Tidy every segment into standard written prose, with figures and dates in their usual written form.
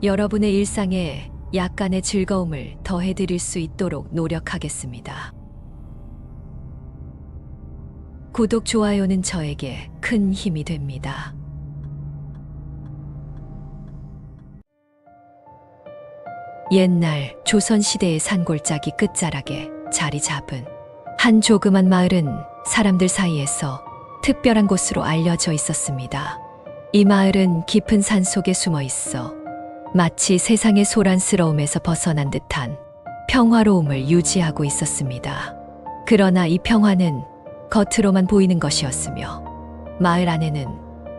여러분의 일상에 약간의 즐거움을 더해드릴 수 있도록 노력하겠습니다. 구독, 좋아요는 저에게 큰 힘이 됩니다. 옛날 조선시대의 산골짜기 끝자락에 자리 잡은 한 조그만 마을은 사람들 사이에서 특별한 곳으로 알려져 있었습니다. 이 마을은 깊은 산 속에 숨어 있어 마치 세상의 소란스러움에서 벗어난 듯한 평화로움을 유지하고 있었습니다. 그러나 이 평화는 겉으로만 보이는 것이었으며 마을 안에는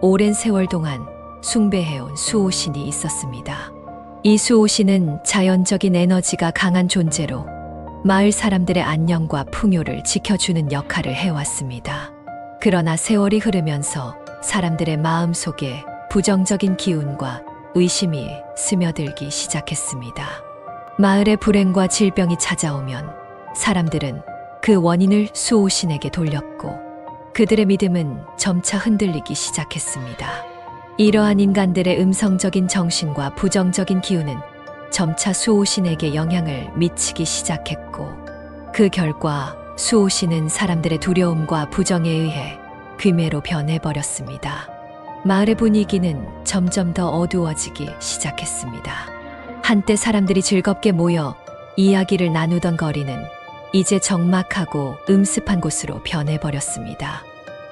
오랜 세월 동안 숭배해온 수호신이 있었습니다. 이 수호신은 자연적인 에너지가 강한 존재로 마을 사람들의 안녕과 풍요를 지켜주는 역할을 해왔습니다. 그러나 세월이 흐르면서 사람들의 마음속에 부정적인 기운과 의심이 스며들기 시작했습니다. 마을에 불행과 질병이 찾아오면 사람들은 그 원인을 수호신에게 돌렸고 그들의 믿음은 점차 흔들리기 시작했습니다. 이러한 인간들의 음성적인 정신과 부정적인 기운은 점차 수호신에게 영향을 미치기 시작했고 그 결과 수호신은 사람들의 두려움과 부정에 의해 귀매로 변해버렸습니다. 마을의 분위기는 점점 더 어두워지기 시작했습니다. 한때 사람들이 즐겁게 모여 이야기를 나누던 거리는 이제 적막하고 음습한 곳으로 변해버렸습니다.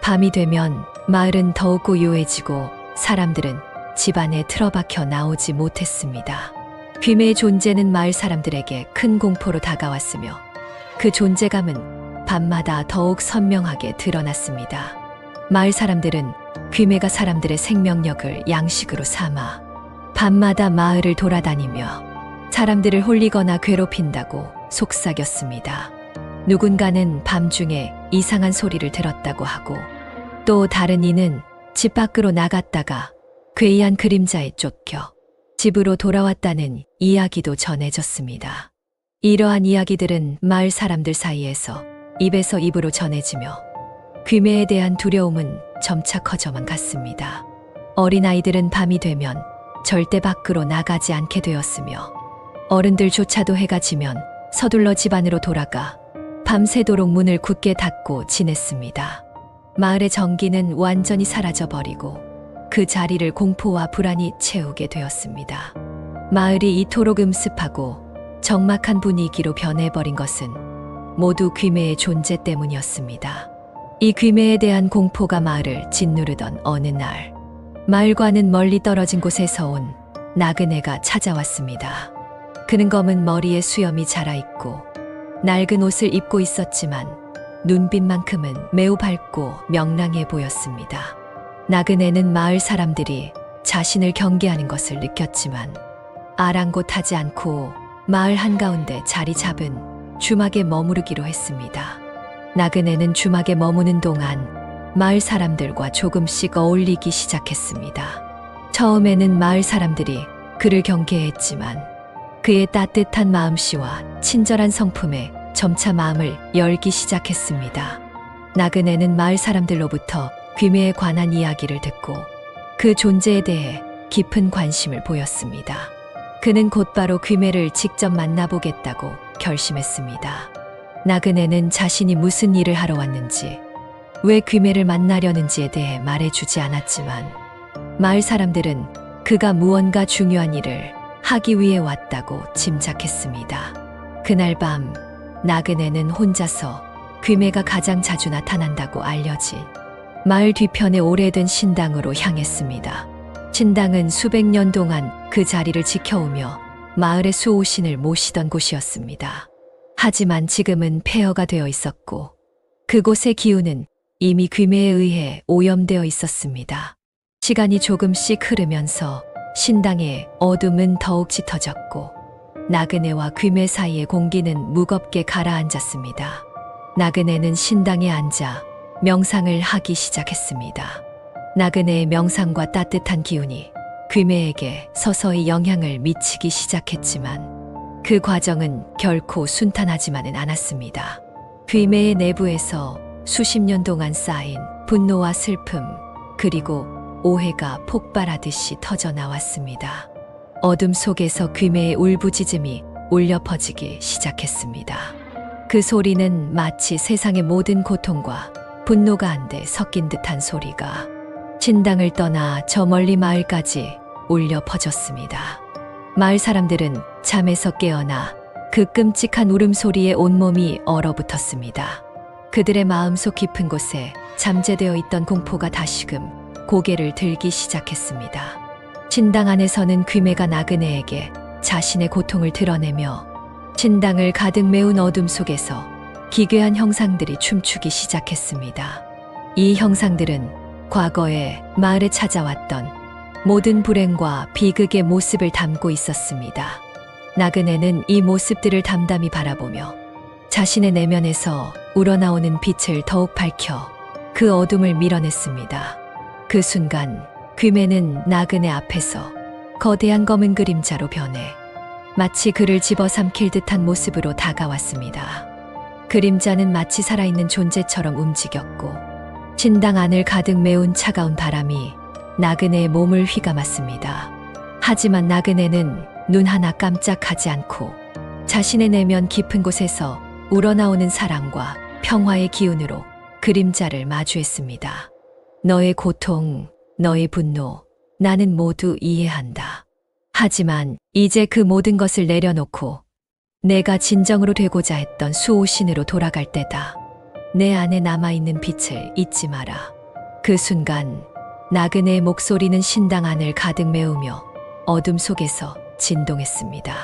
밤이 되면 마을은 더욱 고요해지고 사람들은 집 안에 틀어박혀 나오지 못했습니다. 귀매의 존재는 마을 사람들에게 큰 공포로 다가왔으며 그 존재감은 밤마다 더욱 선명하게 드러났습니다. 마을 사람들은 귀매가 사람들의 생명력을 양식으로 삼아 밤마다 마을을 돌아다니며 사람들을 홀리거나 괴롭힌다고 속삭였습니다. 누군가는 밤중에 이상한 소리를 들었다고 하고 또 다른 이는 집 밖으로 나갔다가 괴이한 그림자에 쫓겨 집으로 돌아왔다는 이야기도 전해졌습니다. 이러한 이야기들은 마을 사람들 사이에서 입에서 입으로 전해지며 귀매에 대한 두려움은 점차 커져만 갔습니다. 어린아이들은 밤이 되면 절대 밖으로 나가지 않게 되었으며 어른들조차도 해가 지면 서둘러 집 안으로 돌아가 밤새도록 문을 굳게 닫고 지냈습니다. 마을의 정기는 완전히 사라져버리고 그 자리를 공포와 불안이 채우게 되었습니다. 마을이 이토록 음습하고 적막한 분위기로 변해버린 것은 모두 귀매의 존재 때문이었습니다. 이 귀매에 대한 공포가 마을을 짓누르던 어느 날, 마을과는 멀리 떨어진 곳에서 온 나그네가 찾아왔습니다. 그는 검은 머리에 수염이 자라있고 낡은 옷을 입고 있었지만 눈빛만큼은 매우 밝고 명랑해 보였습니다. 나그네는 마을 사람들이 자신을 경계하는 것을 느꼈지만 아랑곳하지 않고 마을 한가운데 자리 잡은 주막에 머무르기로 했습니다. 나그네는 주막에 머무는 동안 마을 사람들과 조금씩 어울리기 시작했습니다. 처음에는 마을 사람들이 그를 경계했지만 그의 따뜻한 마음씨와 친절한 성품에 점차 마음을 열기 시작했습니다. 나그네는 마을 사람들로부터 귀매에 관한 이야기를 듣고 그 존재에 대해 깊은 관심을 보였습니다. 그는 곧바로 귀매를 직접 만나보겠다고 결심했습니다. 나그네는 자신이 무슨 일을 하러 왔는지, 왜 귀매를 만나려는지에 대해 말해주지 않았지만 마을 사람들은 그가 무언가 중요한 일을 하기 위해 왔다고 짐작했습니다. 그날 밤 나그네는 혼자서 귀매가 가장 자주 나타난다고 알려진 마을 뒤편의 오래된 신당으로 향했습니다. 신당은 수백 년 동안 그 자리를 지켜오며 마을의 수호신을 모시던 곳이었습니다. 하지만 지금은 폐허가 되어 있었고 그곳의 기운은 이미 귀매에 의해 오염되어 있었습니다. 시간이 조금씩 흐르면서 신당의 어둠은 더욱 짙어졌고 나그네와 귀매 사이의 공기는 무겁게 가라앉았습니다. 나그네는 신당에 앉아 명상을 하기 시작했습니다. 나그네의 명상과 따뜻한 기운이 귀매에게 서서히 영향을 미치기 시작했지만 그 과정은 결코 순탄하지만은 않았습니다. 귀매의 내부에서 수십 년 동안 쌓인 분노와 슬픔, 그리고 오해가 폭발하듯이 터져 나왔습니다. 어둠 속에서 귀매의 울부짖음이 울려 퍼지기 시작했습니다. 그 소리는 마치 세상의 모든 고통과 분노가 한데 섞인 듯한 소리가 진당을 떠나 저 멀리 마을까지 울려 퍼졌습니다. 마을 사람들은 잠에서 깨어나 그 끔찍한 울음소리에 온몸이 얼어붙었습니다. 그들의 마음속 깊은 곳에 잠재되어 있던 공포가 다시금 고개를 들기 시작했습니다. 진당 안에서는 귀매가 나그네에게 자신의 고통을 드러내며 진당을 가득 메운 어둠 속에서 기괴한 형상들이 춤추기 시작했습니다. 이 형상들은 과거에 마을에 찾아왔던 모든 불행과 비극의 모습을 담고 있었습니다. 나그네는 이 모습들을 담담히 바라보며 자신의 내면에서 우러나오는 빛을 더욱 밝혀 그 어둠을 밀어냈습니다. 그 순간 귀매는 나그네 앞에서 거대한 검은 그림자로 변해 마치 그를 집어삼킬 듯한 모습으로 다가왔습니다. 그림자는 마치 살아있는 존재처럼 움직였고 진당 안을 가득 메운 차가운 바람이 나그네의 몸을 휘감았습니다. 하지만 나그네는 눈 하나 깜짝하지 않고 자신의 내면 깊은 곳에서 우러나오는 사랑과 평화의 기운으로 그림자를 마주했습니다. 너의 고통, 너의 분노, 나는 모두 이해한다. 하지만 이제 그 모든 것을 내려놓고 내가 진정으로 되고자 했던 수호신으로 돌아갈 때다. 내 안에 남아있는 빛을 잊지 마라. 그 순간 나그네의 목소리는 신당 안을 가득 메우며 어둠 속에서 진동했습니다.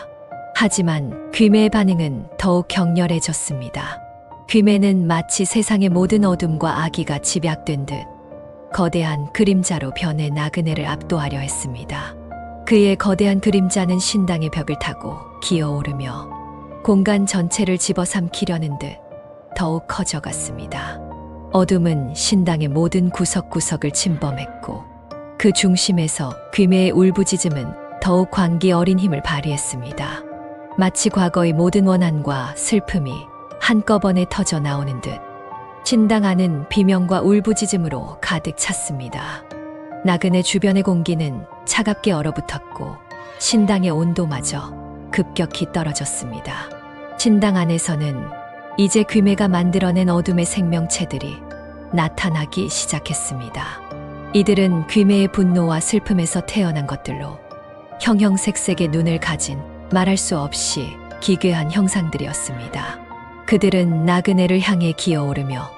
하지만 귀매의 반응은 더욱 격렬해졌습니다. 귀매는 마치 세상의 모든 어둠과 악의가 집약된 듯 거대한 그림자로 변해 나그네를 압도하려 했습니다. 그의 거대한 그림자는 신당의 벽을 타고 기어오르며 공간 전체를 집어삼키려는 듯 더욱 커져갔습니다. 어둠은 신당의 모든 구석구석을 침범했고 그 중심에서 귀매의 울부짖음은 더욱 광기 어린 힘을 발휘했습니다. 마치 과거의 모든 원한과 슬픔이 한꺼번에 터져 나오는 듯 신당 안은 비명과 울부짖음으로 가득 찼습니다. 나그네 주변의 공기는 차갑게 얼어붙었고 신당의 온도마저 급격히 떨어졌습니다. 신당 안에서는 이제 귀매가 만들어낸 어둠의 생명체들이 나타나기 시작했습니다. 이들은 귀매의 분노와 슬픔에서 태어난 것들로 형형색색의 눈을 가진 말할 수 없이 기괴한 형상들이었습니다. 그들은 나그네를 향해 기어오르며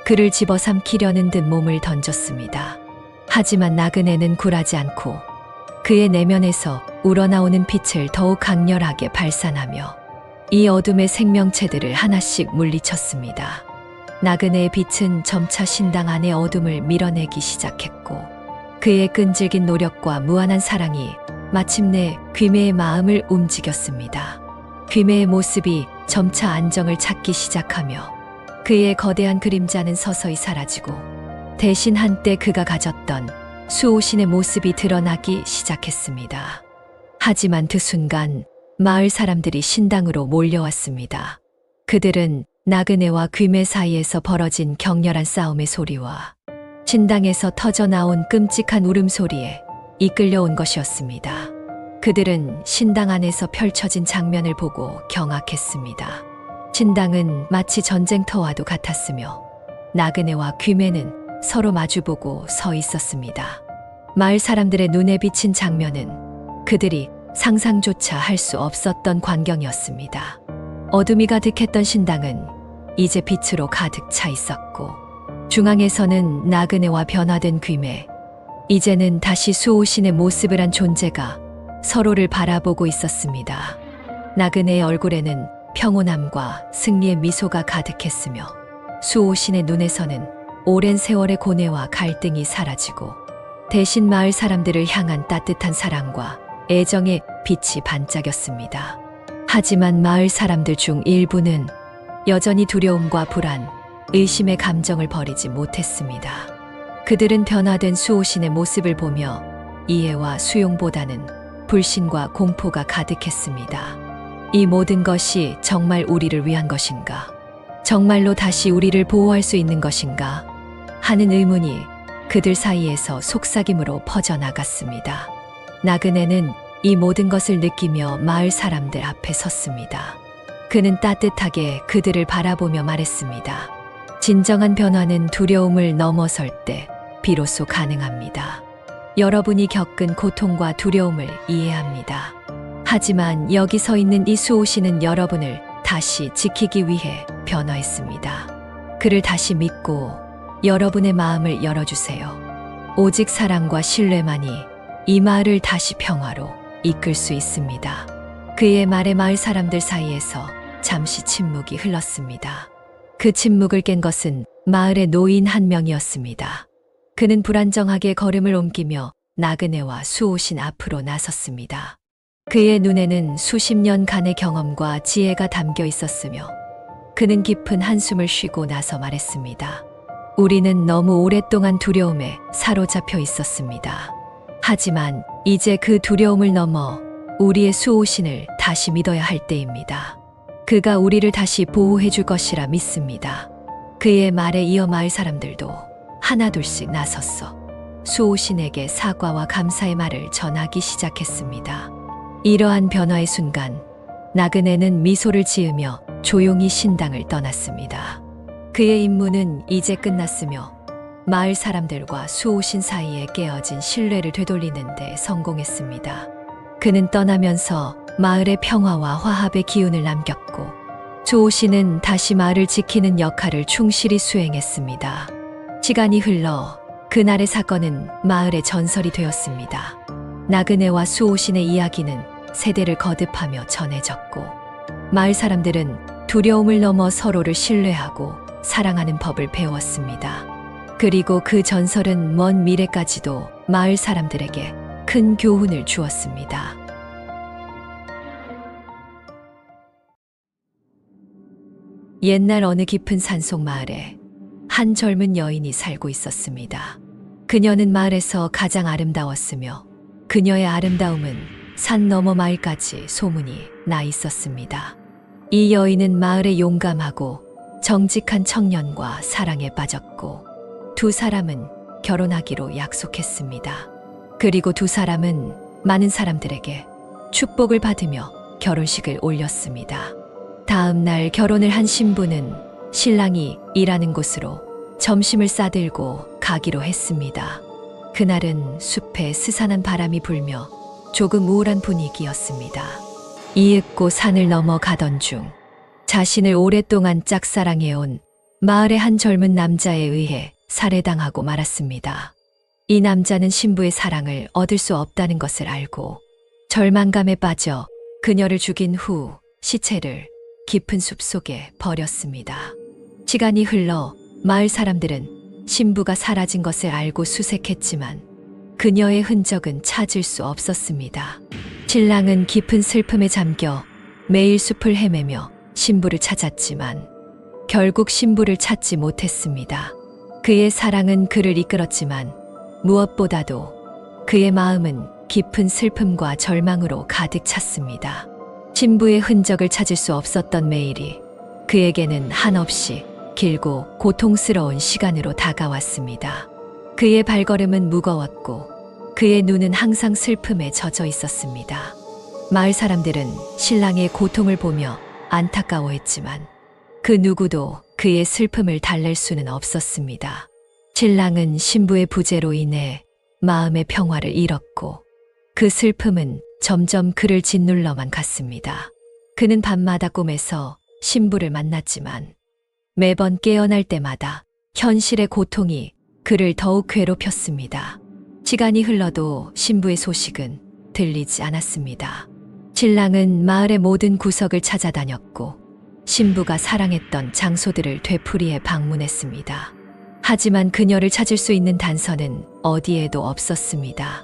그를 집어삼키려는 듯 몸을 던졌습니다. 하지만 나그네는 굴하지 않고 그의 내면에서 우러나오는 빛을 더욱 강렬하게 발산하며 이 어둠의 생명체들을 하나씩 물리쳤습니다. 나그네의 빛은 점차 신당 안의 어둠을 밀어내기 시작했고 그의 끈질긴 노력과 무한한 사랑이 마침내 귀매의 마음을 움직였습니다. 귀매의 모습이 점차 안정을 찾기 시작하며 그의 거대한 그림자는 서서히 사라지고 대신 한때 그가 가졌던 수호신의 모습이 드러나기 시작했습니다. 하지만 그 순간 마을 사람들이 신당으로 몰려왔습니다. 그들은 나그네와 귀매 사이에서 벌어진 격렬한 싸움의 소리와 신당에서 터져나온 끔찍한 울음소리에 이끌려온 것이었습니다. 그들은 신당 안에서 펼쳐진 장면을 보고 경악했습니다. 신당은 마치 전쟁터와도 같았으며 나그네와 귀매는 서로 마주보고 서 있었습니다. 마을 사람들의 눈에 비친 장면은 그들이 상상조차 할 수 없었던 광경이었습니다. 어둠이 가득했던 신당은 이제 빛으로 가득 차 있었고 중앙에서는 나그네와 변화된 귀매, 이제는 다시 수호신의 모습을 한 존재가 서로를 바라보고 있었습니다. 나그네의 얼굴에는 평온함과 승리의 미소가 가득했으며 수호신의 눈에서는 오랜 세월의 고뇌와 갈등이 사라지고 대신 마을 사람들을 향한 따뜻한 사랑과 애정의 빛이 반짝였습니다. 하지만 마을 사람들 중 일부는 여전히 두려움과 불안, 의심의 감정을 버리지 못했습니다. 그들은 변화된 수호신의 모습을 보며 이해와 수용보다는 불신과 공포가 가득했습니다. 이 모든 것이 정말 우리를 위한 것인가? 정말로 다시 우리를 보호할 수 있는 것인가? 하는 의문이 그들 사이에서 속삭임으로 퍼져나갔습니다. 나그네는 이 모든 것을 느끼며 마을 사람들 앞에 섰습니다. 그는 따뜻하게 그들을 바라보며 말했습니다. 진정한 변화는 두려움을 넘어설 때 비로소 가능합니다. 여러분이 겪은 고통과 두려움을 이해합니다. 하지만 여기 서 있는 이 수호신은 여러분을 다시 지키기 위해 변화했습니다. 그를 다시 믿고 여러분의 마음을 열어주세요. 오직 사랑과 신뢰만이 이 마을을 다시 평화로 이끌 수 있습니다. 그의 말에 마을 사람들 사이에서 잠시 침묵이 흘렀습니다. 그 침묵을 깬 것은 마을의 노인 한 명이었습니다. 그는 불안정하게 걸음을 옮기며 나그네와 수호신 앞으로 나섰습니다. 그의 눈에는 수십 년간의 경험과 지혜가 담겨 있었으며 그는 깊은 한숨을 쉬고 나서 말했습니다. 우리는 너무 오랫동안 두려움에 사로잡혀 있었습니다. 하지만 이제 그 두려움을 넘어 우리의 수호신을 다시 믿어야 할 때입니다. 그가 우리를 다시 보호해 줄 것이라 믿습니다. 그의 말에 이어 마을 사람들도 하나둘씩 나섰어 수호신에게 사과와 감사의 말을 전하기 시작했습니다. 이러한 변화의 순간 나그네는 미소를 지으며 조용히 신당을 떠났습니다. 그의 임무는 이제 끝났으며 마을 사람들과 수호신 사이에 깨어진 신뢰를 되돌리는 데 성공했습니다. 그는 떠나면서 마을의 평화와 화합의 기운을 남겼고 수호신은 다시 마을을 지키는 역할을 충실히 수행했습니다. 시간이 흘러 그날의 사건은 마을의 전설이 되었습니다. 나그네와 수호신의 이야기는 세대를 거듭하며 전해졌고 마을 사람들은 두려움을 넘어 서로를 신뢰하고 사랑하는 법을 배웠습니다. 그리고 그 전설은 먼 미래까지도 마을 사람들에게 큰 교훈을 주었습니다. 옛날 어느 깊은 산속 마을에 한 젊은 여인이 살고 있었습니다. 그녀는 마을에서 가장 아름다웠으며 그녀의 아름다움은 산 너머 마을까지 소문이 나 있었습니다. 이 여인은 마을의 용감하고 정직한 청년과 사랑에 빠졌고 두 사람은 결혼하기로 약속했습니다. 그리고 두 사람은 많은 사람들에게 축복을 받으며 결혼식을 올렸습니다. 다음 날 결혼을 한 신부는 신랑이 일하는 곳으로 점심을 싸들고 가기로 했습니다. 그날은 숲에 스산한 바람이 불며 조금 우울한 분위기였습니다. 이윽고 산을 넘어가던 중 자신을 오랫동안 짝사랑해온 마을의 한 젊은 남자에 의해 살해당하고 말았습니다. 이 남자는 신부의 사랑을 얻을 수 없다는 것을 알고 절망감에 빠져 그녀를 죽인 후 시체를 깊은 숲속에 버렸습니다. 시간이 흘러 마을 사람들은 신부가 사라진 것을 알고 수색했지만 그녀의 흔적은 찾을 수 없었습니다. 신랑은 깊은 슬픔에 잠겨 매일 숲을 헤매며 신부를 찾았지만 결국 신부를 찾지 못했습니다. 그의 사랑은 그를 이끌었지만 무엇보다도 그의 마음은 깊은 슬픔과 절망으로 가득 찼습니다. 신부의 흔적을 찾을 수 없었던 매일이 그에게는 한없이 길고 고통스러운 시간으로 다가왔습니다. 그의 발걸음은 무거웠고 그의 눈은 항상 슬픔에 젖어 있었습니다. 마을 사람들은 신랑의 고통을 보며 안타까워했지만 그 누구도 그의 슬픔을 달랠 수는 없었습니다. 신랑은 신부의 부재로 인해 마음의 평화를 잃었고 그 슬픔은 점점 그를 짓눌러만 갔습니다. 그는 밤마다 꿈에서 신부를 만났지만 매번 깨어날 때마다 현실의 고통이 그를 더욱 괴롭혔습니다. 시간이 흘러도 신부의 소식은 들리지 않았습니다. 신랑은 마을의 모든 구석을 찾아다녔고 신부가 사랑했던 장소들을 되풀이해 방문했습니다. 하지만 그녀를 찾을 수 있는 단서는 어디에도 없었습니다.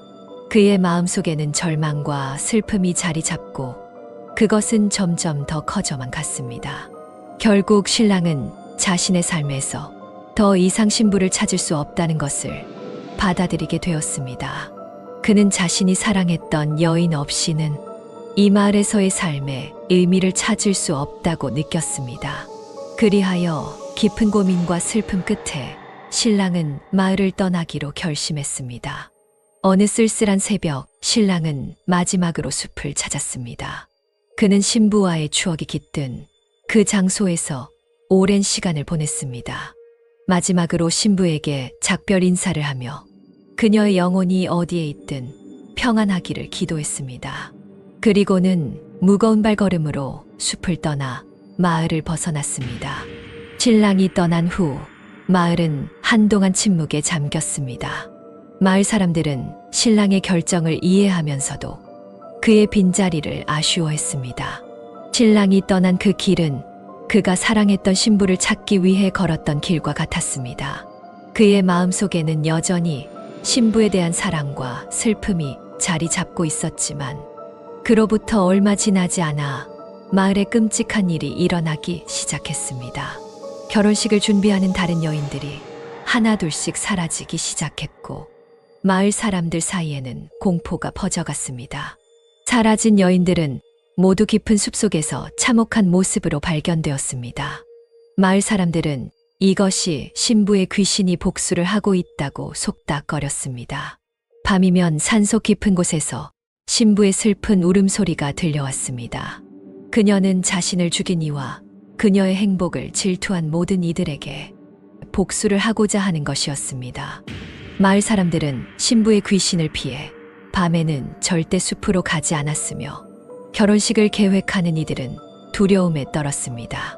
그의 마음속에는 절망과 슬픔이 자리 잡고 그것은 점점 더 커져만 갔습니다. 결국 신랑은 자신의 삶에서 더 이상 신부를 찾을 수 없다는 것을 받아들이게 되었습니다. 그는 자신이 사랑했던 여인 없이는 이 마을에서의 삶에 의미를 찾을 수 없다고 느꼈습니다. 그리하여 깊은 고민과 슬픔 끝에 신랑은 마을을 떠나기로 결심했습니다. 어느 쓸쓸한 새벽, 신랑은 마지막으로 숲을 찾았습니다. 그는 신부와의 추억이 깃든 그 장소에서 오랜 시간을 보냈습니다. 마지막으로 신부에게 작별 인사를 하며 그녀의 영혼이 어디에 있든 평안하기를 기도했습니다. 그리고는 무거운 발걸음으로 숲을 떠나 마을을 벗어났습니다. 신랑이 떠난 후 마을은 한동안 침묵에 잠겼습니다. 마을 사람들은 신랑의 결정을 이해하면서도 그의 빈자리를 아쉬워했습니다. 신랑이 떠난 그 길은 그가 사랑했던 신부를 찾기 위해 걸었던 길과 같았습니다. 그의 마음속에는 여전히 신부에 대한 사랑과 슬픔이 자리 잡고 있었지만 그로부터 얼마 지나지 않아 마을에 끔찍한 일이 일어나기 시작했습니다. 결혼식을 준비하는 다른 여인들이 하나둘씩 사라지기 시작했고 마을 사람들 사이에는 공포가 퍼져갔습니다. 사라진 여인들은 모두 깊은 숲속에서 참혹한 모습으로 발견되었습니다. 마을 사람들은 이것이 신부의 귀신이 복수를 하고 있다고 속닥거렸습니다. 밤이면 산속 깊은 곳에서 신부의 슬픈 울음소리가 들려왔습니다. 그녀는 자신을 죽인 이와 그녀의 행복을 질투한 모든 이들에게 복수를 하고자 하는 것이었습니다. 마을 사람들은 신부의 귀신을 피해 밤에는 절대 숲으로 가지 않았으며 결혼식을 계획하는 이들은 두려움에 떨었습니다.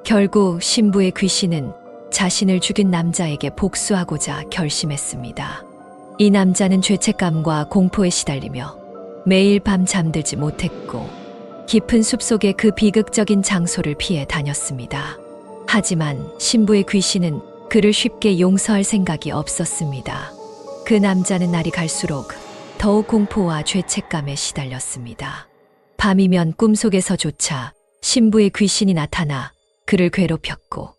결국 신부의 귀신은 자신을 죽인 남자에게 복수하고자 결심했습니다. 이 남자는 죄책감과 공포에 시달리며 매일 밤 잠들지 못했고 깊은 숲속의 그 비극적인 장소를 피해 다녔습니다. 하지만 신부의 귀신은 그를 쉽게 용서할 생각이 없었습니다. 그 남자는 날이 갈수록 더욱 공포와 죄책감에 시달렸습니다. 밤이면 꿈속에서조차 신부의 귀신이 나타나 그를 괴롭혔고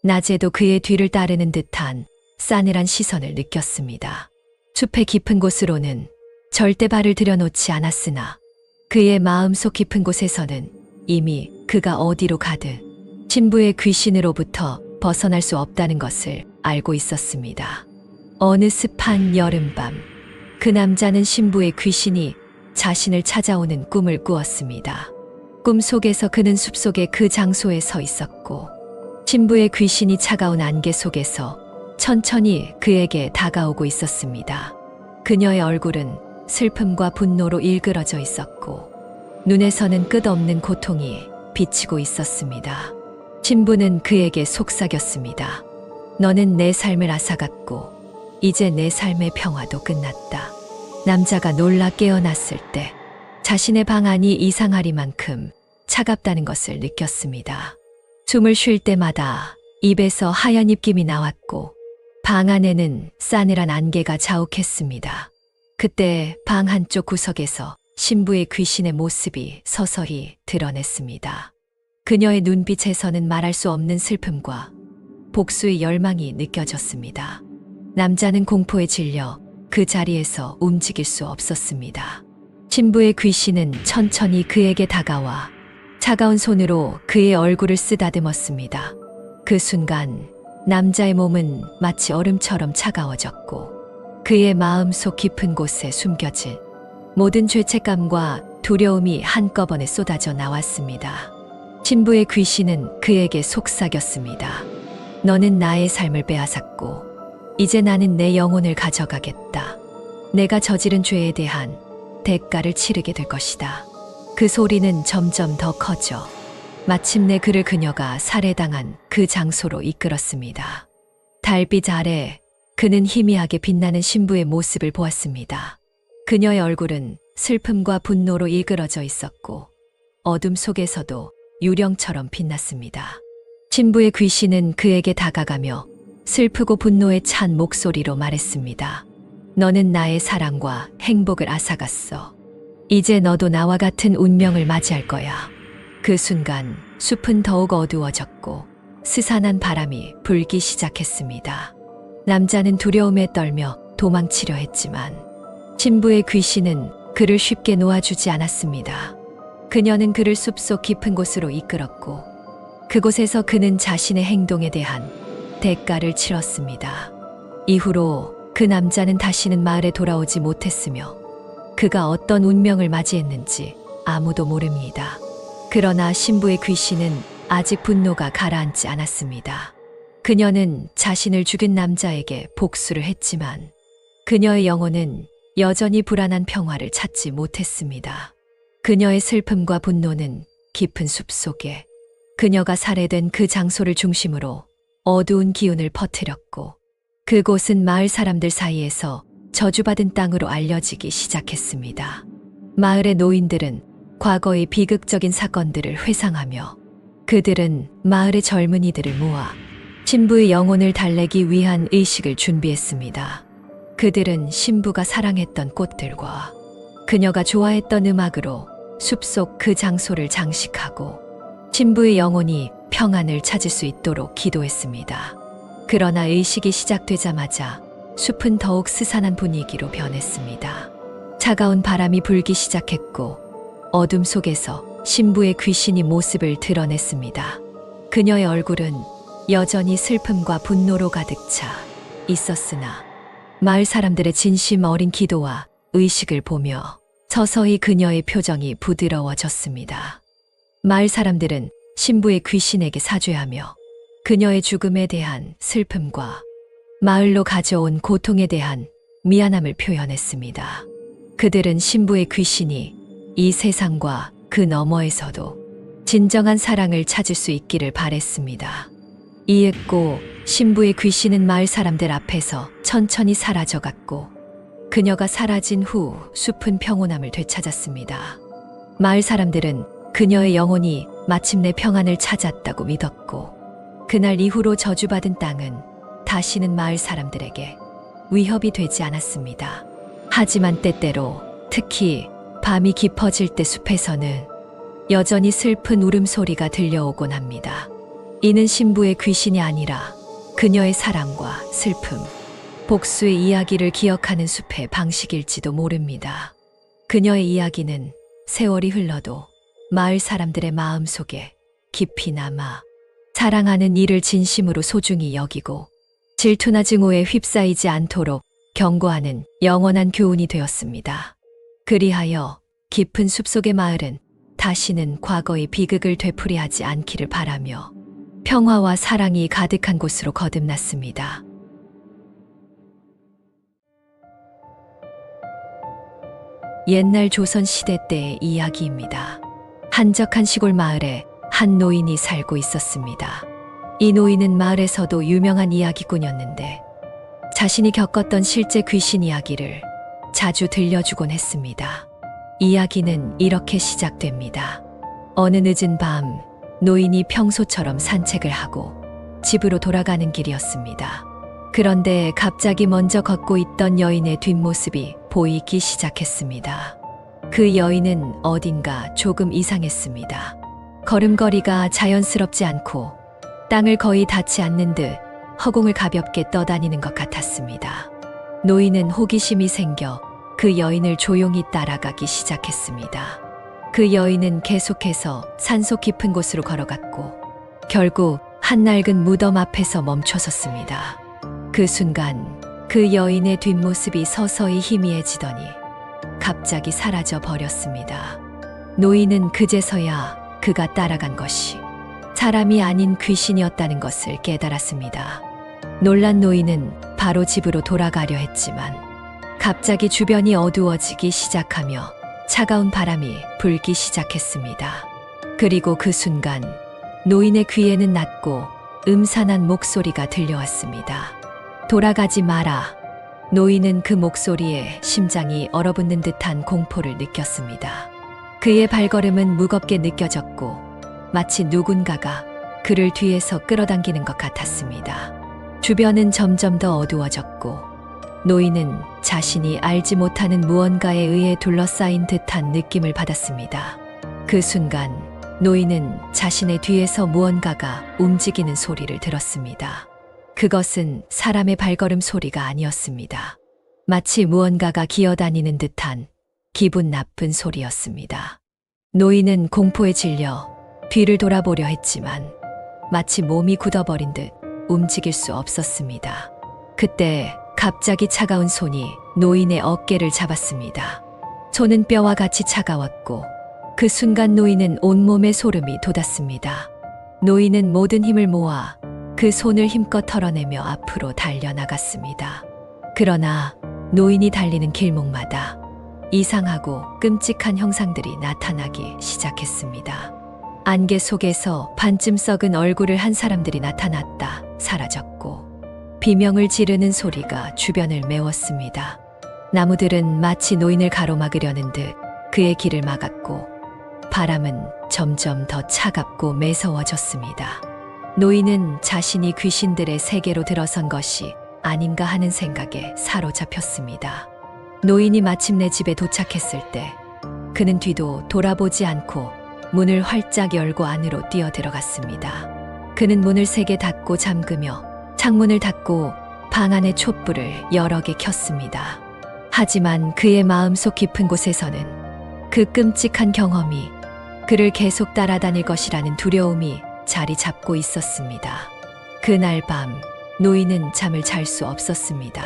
낮에도 그의 뒤를 따르는 듯한 싸늘한 시선을 느꼈습니다. 숲의 깊은 곳으로는 절대 발을 들여놓지 않았으나 그의 마음속 깊은 곳에서는 이미 그가 어디로 가든 신부의 귀신으로부터 벗어날 수 없다는 것을 알고 있었습니다. 어느 습한 여름밤, 그 남자는 신부의 귀신이 자신을 찾아오는 꿈을 꾸었습니다. 꿈속에서 그는 숲속의 그 장소에 서 있었고 신부의 귀신이 차가운 안개 속에서 천천히 그에게 다가오고 있었습니다. 그녀의 얼굴은 슬픔과 분노로 일그러져 있었고 눈에서는 끝없는 고통이 비치고 있었습니다. 신부는 그에게 속삭였습니다. 너는 내 삶을 앗아갔고 이제 내 삶의 평화도 끝났다. 남자가 놀라 깨어났을 때 자신의 방 안이 이상하리만큼 차갑다는 것을 느꼈습니다. 숨을 쉴 때마다 입에서 하얀 입김이 나왔고 방 안에는 싸늘한 안개가 자욱했습니다. 그때 방 한쪽 구석에서 신부의 귀신의 모습이 서서히 드러냈습니다. 그녀의 눈빛에서는 말할 수 없는 슬픔과 복수의 열망이 느껴졌습니다. 남자는 공포에 질려 그 자리에서 움직일 수 없었습니다. 신부의 귀신은 천천히 그에게 다가와 차가운 손으로 그의 얼굴을 쓰다듬었습니다. 그 순간 남자의 몸은 마치 얼음처럼 차가워졌고 그의 마음속 깊은 곳에 숨겨진 모든 죄책감과 두려움이 한꺼번에 쏟아져 나왔습니다. 신부의 귀신은 그에게 속삭였습니다. 너는 나의 삶을 빼앗았고 이제 나는 내 영혼을 가져가겠다. 내가 저지른 죄에 대한 대가를 치르게 될 것이다. 그 소리는 점점 더 커져 마침내 그를 그녀가 살해당한 그 장소로 이끌었습니다. 달빛 아래 그는 희미하게 빛나는 신부의 모습을 보았습니다. 그녀의 얼굴은 슬픔과 분노로 일그러져 있었고 어둠 속에서도 유령처럼 빛났습니다. 신부의 귀신은 그에게 다가가며 슬프고 분노에 찬 목소리로 말했습니다. 너는 나의 사랑과 행복을 앗아갔어. 이제 너도 나와 같은 운명을 맞이할 거야. 그 순간 숲은 더욱 어두워졌고 스산한 바람이 불기 시작했습니다. 남자는 두려움에 떨며 도망치려 했지만 신부의 귀신은 그를 쉽게 놓아주지 않았습니다. 그녀는 그를 숲속 깊은 곳으로 이끌었고 그곳에서 그는 자신의 행동에 대한 대가를 치렀습니다. 이후로 그 남자는 다시는 마을에 돌아오지 못했으며 그가 어떤 운명을 맞이했는지 아무도 모릅니다. 그러나 신부의 귀신은 아직 분노가 가라앉지 않았습니다. 그녀는 자신을 죽인 남자에게 복수를 했지만 그녀의 영혼은 여전히 불안한 평화를 찾지 못했습니다. 그녀의 슬픔과 분노는 깊은 숲속에 그녀가 살해된 그 장소를 중심으로 어두운 기운을 퍼뜨렸고 그곳은 마을 사람들 사이에서 저주받은 땅으로 알려지기 시작했습니다. 마을의 노인들은 과거의 비극적인 사건들을 회상하며 그들은 마을의 젊은이들을 모아 신부의 영혼을 달래기 위한 의식을 준비했습니다. 그들은 신부가 사랑했던 꽃들과 그녀가 좋아했던 음악으로 숲속 그 장소를 장식하고 신부의 영혼이 평안을 찾을 수 있도록 기도했습니다. 그러나 의식이 시작되자마자 숲은 더욱 스산한 분위기로 변했습니다. 차가운 바람이 불기 시작했고 어둠 속에서 신부의 귀신이 모습을 드러냈습니다. 그녀의 얼굴은 여전히 슬픔과 분노로 가득 차 있었으나 마을 사람들의 진심 어린 기도와 의식을 보며 서서히 그녀의 표정이 부드러워졌습니다. 마을 사람들은 신부의 귀신에게 사죄하며 그녀의 죽음에 대한 슬픔과 마을로 가져온 고통에 대한 미안함을 표현했습니다. 그들은 신부의 귀신이 이 세상과 그 너머에서도 진정한 사랑을 찾을 수 있기를 바랬습니다. 이윽고 신부의 귀신은 마을 사람들 앞에서 천천히 사라져갔고 그녀가 사라진 후 숲은 평온함을 되찾았습니다. 마을 사람들은 그녀의 영혼이 마침내 평안을 찾았다고 믿었고 그날 이후로 저주받은 땅은 다시는 마을 사람들에게 위협이 되지 않았습니다. 하지만 때때로 특히 밤이 깊어질 때 숲에서는 여전히 슬픈 울음소리가 들려오곤 합니다. 이는 신부의 귀신이 아니라 그녀의 사랑과 슬픔, 복수의 이야기를 기억하는 숲의 방식일지도 모릅니다. 그녀의 이야기는 세월이 흘러도 마을 사람들의 마음 속에 깊이 남아 사랑하는 이를 진심으로 소중히 여기고 질투나 증오에 휩싸이지 않도록 경고하는 영원한 교훈이 되었습니다. 그리하여 깊은 숲속의 마을은 다시는 과거의 비극을 되풀이하지 않기를 바라며 평화와 사랑이 가득한 곳으로 거듭났습니다. 옛날 조선시대 때의 이야기입니다. 한적한 시골 마을에 한 노인이 살고 있었습니다. 이 노인은 마을에서도 유명한 이야기꾼이었는데 자신이 겪었던 실제 귀신 이야기를 자주 들려주곤 했습니다. 이야기는 이렇게 시작됩니다. 어느 늦은 밤 노인이 평소처럼 산책을 하고 집으로 돌아가는 길이었습니다. 그런데 갑자기 먼저 걷고 있던 여인의 뒷모습이 보이기 시작했습니다. 그 여인은 어딘가 조금 이상했습니다. 걸음걸이가 자연스럽지 않고 땅을 거의 닿지 않는 듯 허공을 가볍게 떠다니는 것 같았습니다. 노인은 호기심이 생겨 그 여인을 조용히 따라가기 시작했습니다. 그 여인은 계속해서 산속 깊은 곳으로 걸어갔고 결국 한 낡은 무덤 앞에서 멈춰섰습니다. 그 순간 그 여인의 뒷모습이 서서히 희미해지더니 갑자기 사라져 버렸습니다. 노인은 그제서야 그가 따라간 것이 사람이 아닌 귀신이었다는 것을 깨달았습니다. 놀란 노인은 바로 집으로 돌아가려 했지만 갑자기 주변이 어두워지기 시작하며 차가운 바람이 불기 시작했습니다. 그리고 그 순간 노인의 귀에는 낮고 음산한 목소리가 들려왔습니다. 돌아가지 마라. 노인은 그 목소리에 심장이 얼어붙는 듯한 공포를 느꼈습니다. 그의 발걸음은 무겁게 느껴졌고 마치 누군가가 그를 뒤에서 끌어당기는 것 같았습니다. 주변은 점점 더 어두워졌고 노인은 자신이 알지 못하는 무언가에 의해 둘러싸인 듯한 느낌을 받았습니다. 그 순간 노인은 자신의 뒤에서 무언가가 움직이는 소리를 들었습니다. 그것은 사람의 발걸음 소리가 아니었습니다. 마치 무언가가 기어다니는 듯한 기분 나쁜 소리였습니다. 노인은 공포에 질려 뒤를 돌아보려 했지만 마치 몸이 굳어버린 듯 움직일 수 없었습니다. 그때 갑자기 차가운 손이 노인의 어깨를 잡았습니다. 손은 뼈와 같이 차가웠고 그 순간 노인은 온몸에 소름이 돋았습니다. 노인은 모든 힘을 모아 그 손을 힘껏 털어내며 앞으로 달려나갔습니다. 그러나 노인이 달리는 길목마다 이상하고 끔찍한 형상들이 나타나기 시작했습니다. 안개 속에서 반쯤 썩은 얼굴을 한 사람들이 나타났다 사라졌고 비명을 지르는 소리가 주변을 메웠습니다. 나무들은 마치 노인을 가로막으려는 듯 그의 길을 막았고 바람은 점점 더 차갑고 매서워졌습니다. 노인은 자신이 귀신들의 세계로 들어선 것이 아닌가 하는 생각에 사로잡혔습니다. 노인이 마침내 집에 도착했을 때 그는 뒤도 돌아보지 않고 문을 활짝 열고 안으로 뛰어들어갔습니다. 그는 문을 세게 닫고 잠그며 창문을 닫고 방 안의 촛불을 여러 개 켰습니다. 하지만 그의 마음속 깊은 곳에서는 그 끔찍한 경험이 그를 계속 따라다닐 것이라는 두려움이 자리 잡고 있었습니다. 그날 밤 노인은 잠을 잘 수 없었습니다.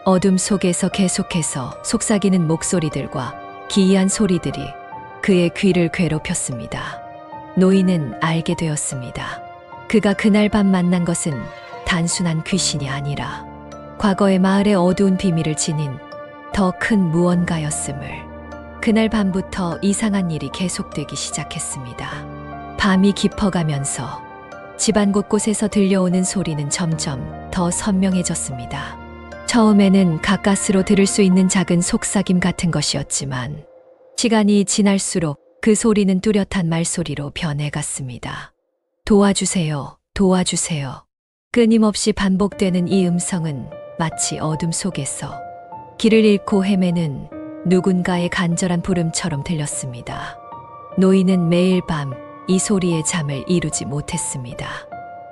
어둠 속에서 계속해서 속삭이는 목소리들과 기이한 소리들이 그의 귀를 괴롭혔습니다. 노인은 알게 되었습니다. 그가 그날 밤 만난 것은 단순한 귀신이 아니라 과거의 마을의 어두운 비밀을 지닌 더 큰 무언가였음을. 그날 밤부터 이상한 일이 계속되기 시작했습니다. 밤이 깊어가면서 집안 곳곳에서 들려오는 소리는 점점 더 선명해졌습니다. 처음에는 가까스로 들을 수 있는 작은 속삭임 같은 것이었지만 시간이 지날수록 그 소리는 뚜렷한 말소리로 변해갔습니다. 도와주세요, 도와주세요. 끊임없이 반복되는 이 음성은 마치 어둠 속에서 길을 잃고 헤매는 누군가의 간절한 부름처럼 들렸습니다. 노인은 매일 밤 이 소리에 잠을 이루지 못했습니다.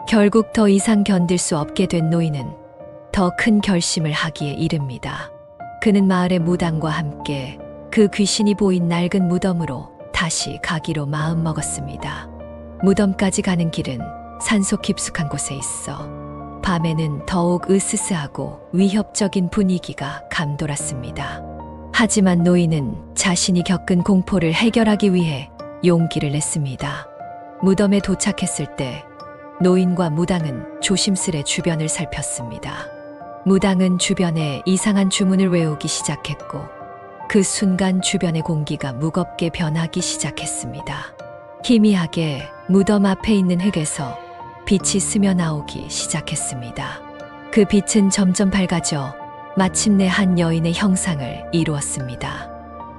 결국 더 이상 견딜 수 없게 된 노인은 더 큰 결심을 하기에 이릅니다. 그는 마을의 무당과 함께 그 귀신이 보인 낡은 무덤으로 다시 가기로 마음먹었습니다. 무덤까지 가는 길은 산속 깊숙한 곳에 있어 밤에는 더욱 으스스하고 위협적인 분위기가 감돌았습니다. 하지만 노인은 자신이 겪은 공포를 해결하기 위해 용기를 냈습니다. 무덤에 도착했을 때 노인과 무당은 조심스레 주변을 살폈습니다. 무당은 주변에 이상한 주문을 외우기 시작했고 그 순간 주변의 공기가 무겁게 변하기 시작했습니다. 희미하게 무덤 앞에 있는 흙에서 빛이 스며나오기 시작했습니다. 그 빛은 점점 밝아져 마침내 한 여인의 형상을 이루었습니다.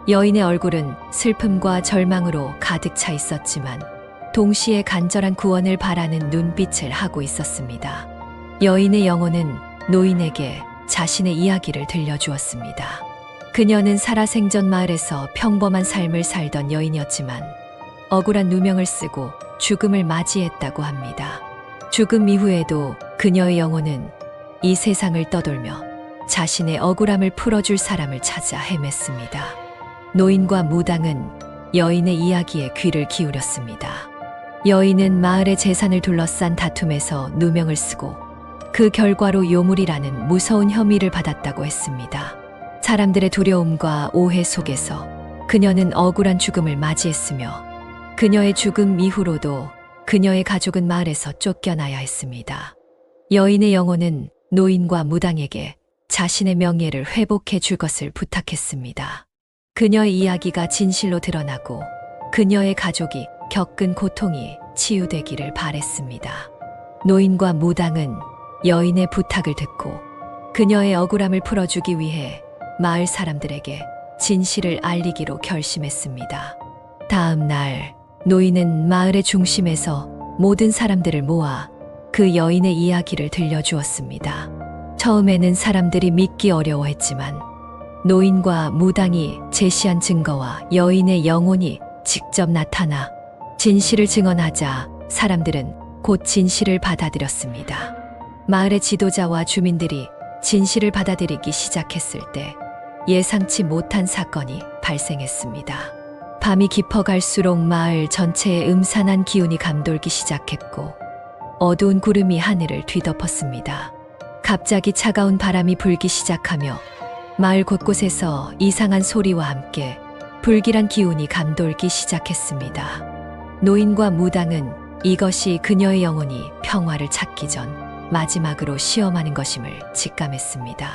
여인의 얼굴은 슬픔과 절망으로 가득 차 있었지만 동시에 간절한 구원을 바라는 눈빛을 하고 있었습니다. 여인의 영혼은 노인에게 자신의 이야기를 들려주었습니다. 그녀는 살아생전 마을에서 평범한 삶을 살던 여인이었지만 억울한 누명을 쓰고 죽음을 맞이했다고 합니다. 죽음 이후에도 그녀의 영혼은 이 세상을 떠돌며 자신의 억울함을 풀어줄 사람을 찾아 헤맸습니다. 노인과 무당은 여인의 이야기에 귀를 기울였습니다. 여인은 마을의 재산을 둘러싼 다툼에서 누명을 쓰고 그 결과로 요물이라는 무서운 혐의를 받았다고 했습니다. 사람들의 두려움과 오해 속에서 그녀는 억울한 죽음을 맞이했으며 그녀의 죽음 이후로도 그녀의 가족은 마을에서 쫓겨나야 했습니다. 여인의 영혼은 노인과 무당에게 자신의 명예를 회복해 줄 것을 부탁했습니다. 그녀의 이야기가 진실로 드러나고 그녀의 가족이 겪은 고통이 치유되기를 바랬습니다. 노인과 무당은 여인의 부탁을 듣고 그녀의 억울함을 풀어주기 위해 마을 사람들에게 진실을 알리기로 결심했습니다. 다음 날 노인은 마을의 중심에서 모든 사람들을 모아 그 여인의 이야기를 들려주었습니다. 처음에는 사람들이 믿기 어려워했지만 노인과 무당이 제시한 증거와 여인의 영혼이 직접 나타나 진실을 증언하자 사람들은 곧 진실을 받아들였습니다. 마을의 지도자와 주민들이 진실을 받아들이기 시작했을 때 예상치 못한 사건이 발생했습니다. 밤이 깊어갈수록 마을 전체에 음산한 기운이 감돌기 시작했고 어두운 구름이 하늘을 뒤덮었습니다. 갑자기 차가운 바람이 불기 시작하며 마을 곳곳에서 이상한 소리와 함께 불길한 기운이 감돌기 시작했습니다. 노인과 무당은 이것이 그녀의 영혼이 평화를 찾기 전 마지막으로 시험하는 것임을 직감했습니다.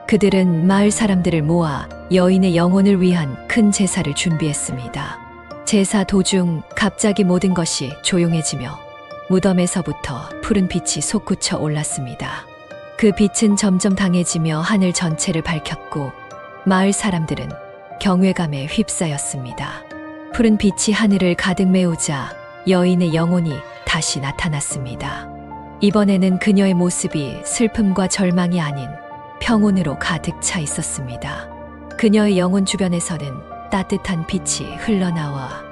그들은 마을 사람들을 모아 여인의 영혼을 위한 큰 제사를 준비했습니다. 제사 도중 갑자기 모든 것이 조용해지며 무덤에서부터 푸른 빛이 솟구쳐 올랐습니다. 그 빛은 점점 강해지며 하늘 전체를 밝혔고 마을 사람들은 경외감에 휩싸였습니다. 푸른 빛이 하늘을 가득 메우자 여인의 영혼이 다시 나타났습니다. 이번에는 그녀의 모습이 슬픔과 절망이 아닌 평온으로 가득 차 있었습니다. 그녀의 영혼 주변에서는 따뜻한 빛이 흘러나와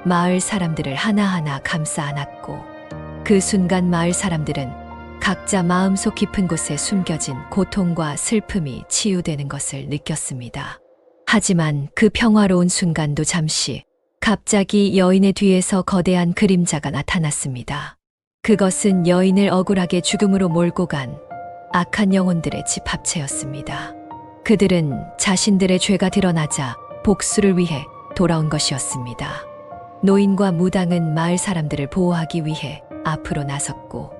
마을 사람들을 하나하나 감싸 안았고 그 순간 마을 사람들은 각자 마음속 깊은 곳에 숨겨진 고통과 슬픔이 치유되는 것을 느꼈습니다. 하지만 그 평화로운 순간도 잠시 갑자기 여인의 뒤에서 거대한 그림자가 나타났습니다. 그것은 여인을 억울하게 죽음으로 몰고 간 악한 영혼들의 집합체였습니다. 그들은 자신들의 죄가 드러나자 복수를 위해 돌아온 것이었습니다. 노인과 무당은 마을 사람들을 보호하기 위해 앞으로 나섰고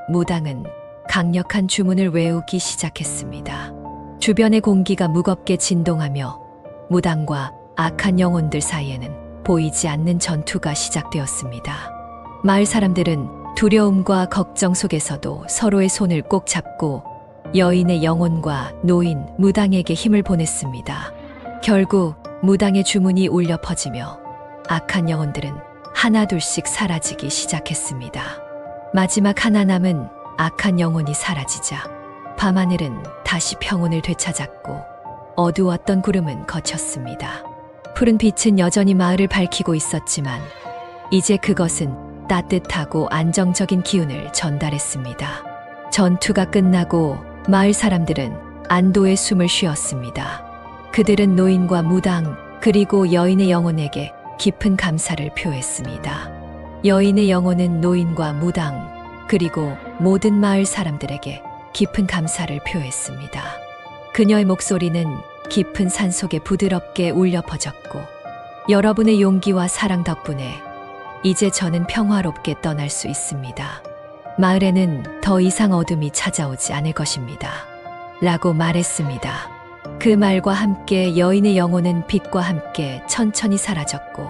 무당은 강력한 주문을 외우기 시작했습니다. 주변의 공기가 무겁게 진동하며 무당과 악한 영혼들 사이에는 보이지 않는 전투가 시작되었습니다. 마을 사람들은 두려움과 걱정 속에서도 서로의 손을 꼭 잡고 여인의 영혼과 노인, 무당에게 힘을 보냈습니다. 결국 무당의 주문이 울려 퍼지며 악한 영혼들은 하나둘씩 사라지기 시작했습니다. 마지막 하나 남은 악한 영혼이 사라지자 밤하늘은 다시 평온을 되찾았고 어두웠던 구름은 걷혔습니다. 푸른 빛은 여전히 마을을 밝히고 있었지만 이제 그것은 따뜻하고 안정적인 기운을 전달했습니다. 전투가 끝나고 마을 사람들은 안도의 숨을 쉬었습니다. 그들은 노인과 무당 그리고 여인의 영혼에게 깊은 감사를 표했습니다. 여인의 영혼은 노인과 무당 그리고 모든 마을 사람들에게 깊은 감사를 표했습니다. 그녀의 목소리는 깊은 산속에 부드럽게 울려 퍼졌고 여러분의 용기와 사랑 덕분에 이제 저는 평화롭게 떠날 수 있습니다. 마을에는 더 이상 어둠이 찾아오지 않을 것입니다. 라고 말했습니다. 그 말과 함께 여인의 영혼은 빛과 함께 천천히 사라졌고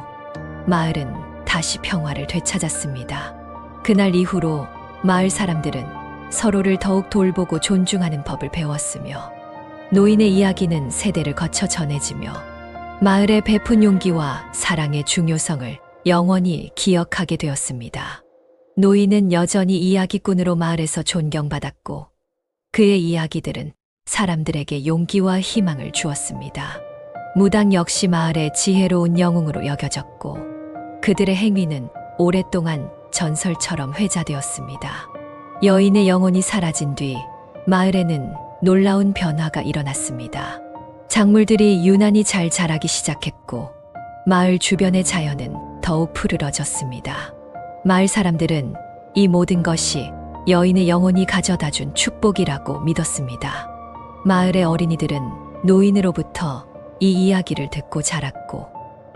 마을은 다시 평화를 되찾았습니다. 그날 이후로 마을 사람들은 서로를 더욱 돌보고 존중하는 법을 배웠으며 노인의 이야기는 세대를 거쳐 전해지며 마을의 베푼 용기와 사랑의 중요성을 영원히 기억하게 되었습니다. 노인은 여전히 이야기꾼으로 마을에서 존경받았고 그의 이야기들은 사람들에게 용기와 희망을 주었습니다. 무당 역시 마을의 지혜로운 영웅으로 여겨졌고 그들의 행위는 오랫동안 전설처럼 회자되었습니다. 여인의 영혼이 사라진 뒤 마을에는 놀라운 변화가 일어났습니다. 작물들이 유난히 잘 자라기 시작했고 마을 주변의 자연은 더욱 푸르러졌습니다. 마을 사람들은 이 모든 것이 여인의 영혼이 가져다준 축복이라고 믿었습니다. 마을의 어린이들은 노인으로부터 이 이야기를 듣고 자랐고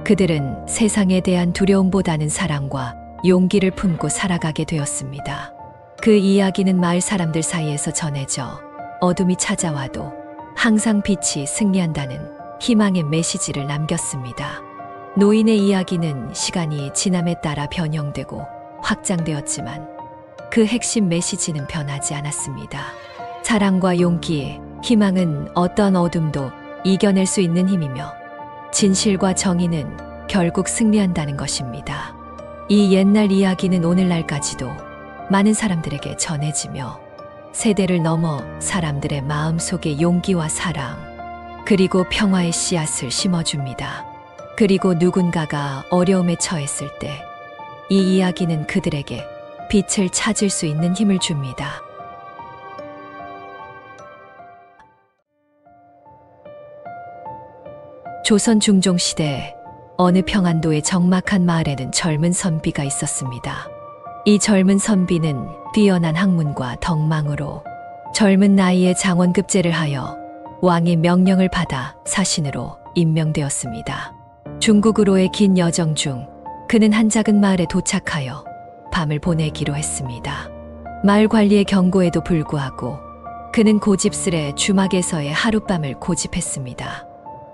그들은 세상에 대한 두려움보다는 사랑과 용기를 품고 살아가게 되었습니다. 그 이야기는 마을 사람들 사이에서 전해져 어둠이 찾아와도 항상 빛이 승리한다는 희망의 메시지를 남겼습니다. 노인의 이야기는 시간이 지남에 따라 변형되고 확장되었지만 그 핵심 메시지는 변하지 않았습니다. 사랑과 용기, 희망은 어떤 어둠도 이겨낼 수 있는 힘이며 진실과 정의는 결국 승리한다는 것입니다. 이 옛날 이야기는 오늘날까지도 많은 사람들에게 전해지며 세대를 넘어 사람들의 마음속에 용기와 사랑 그리고 평화의 씨앗을 심어줍니다. 그리고 누군가가 어려움에 처했을 때 이 이야기는 그들에게 빛을 찾을 수 있는 힘을 줍니다. 조선 중종시대 어느 평안도의 적막한 마을에는 젊은 선비가 있었습니다. 이 젊은 선비는 뛰어난 학문과 덕망으로 젊은 나이에 장원급제를 하여 왕의 명령을 받아 사신으로 임명되었습니다. 중국으로의 긴 여정 중 그는 한 작은 마을에 도착하여 밤을 보내기로 했습니다. 마을 관리의 경고에도 불구하고 그는 고집스레 주막에서의 하룻밤을 고집했습니다.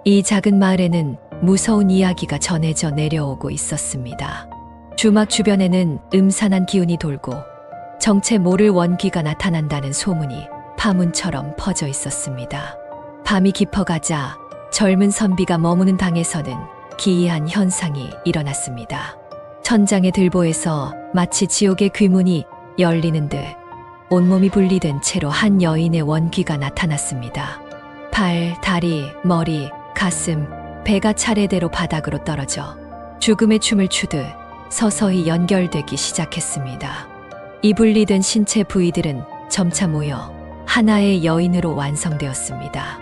이 작은 마을에는 무서운 이야기가 전해져 내려오고 있었습니다. 주막 주변에는 음산한 기운이 돌고 정체 모를 원귀가 나타난다는 소문이 파문처럼 퍼져 있었습니다. 밤이 깊어가자 젊은 선비가 머무는 방에서는 기이한 현상이 일어났습니다. 천장의 들보에서 마치 지옥의 귀문이 열리는 듯 온몸이 분리된 채로 한 여인의 원귀가 나타났습니다. 발, 다리, 머리, 가슴, 배가 차례대로 바닥으로 떨어져 죽음의 춤을 추듯 서서히 연결되기 시작했습니다. 이 분리된 신체 부위들은 점차 모여 하나의 여인으로 완성되었습니다.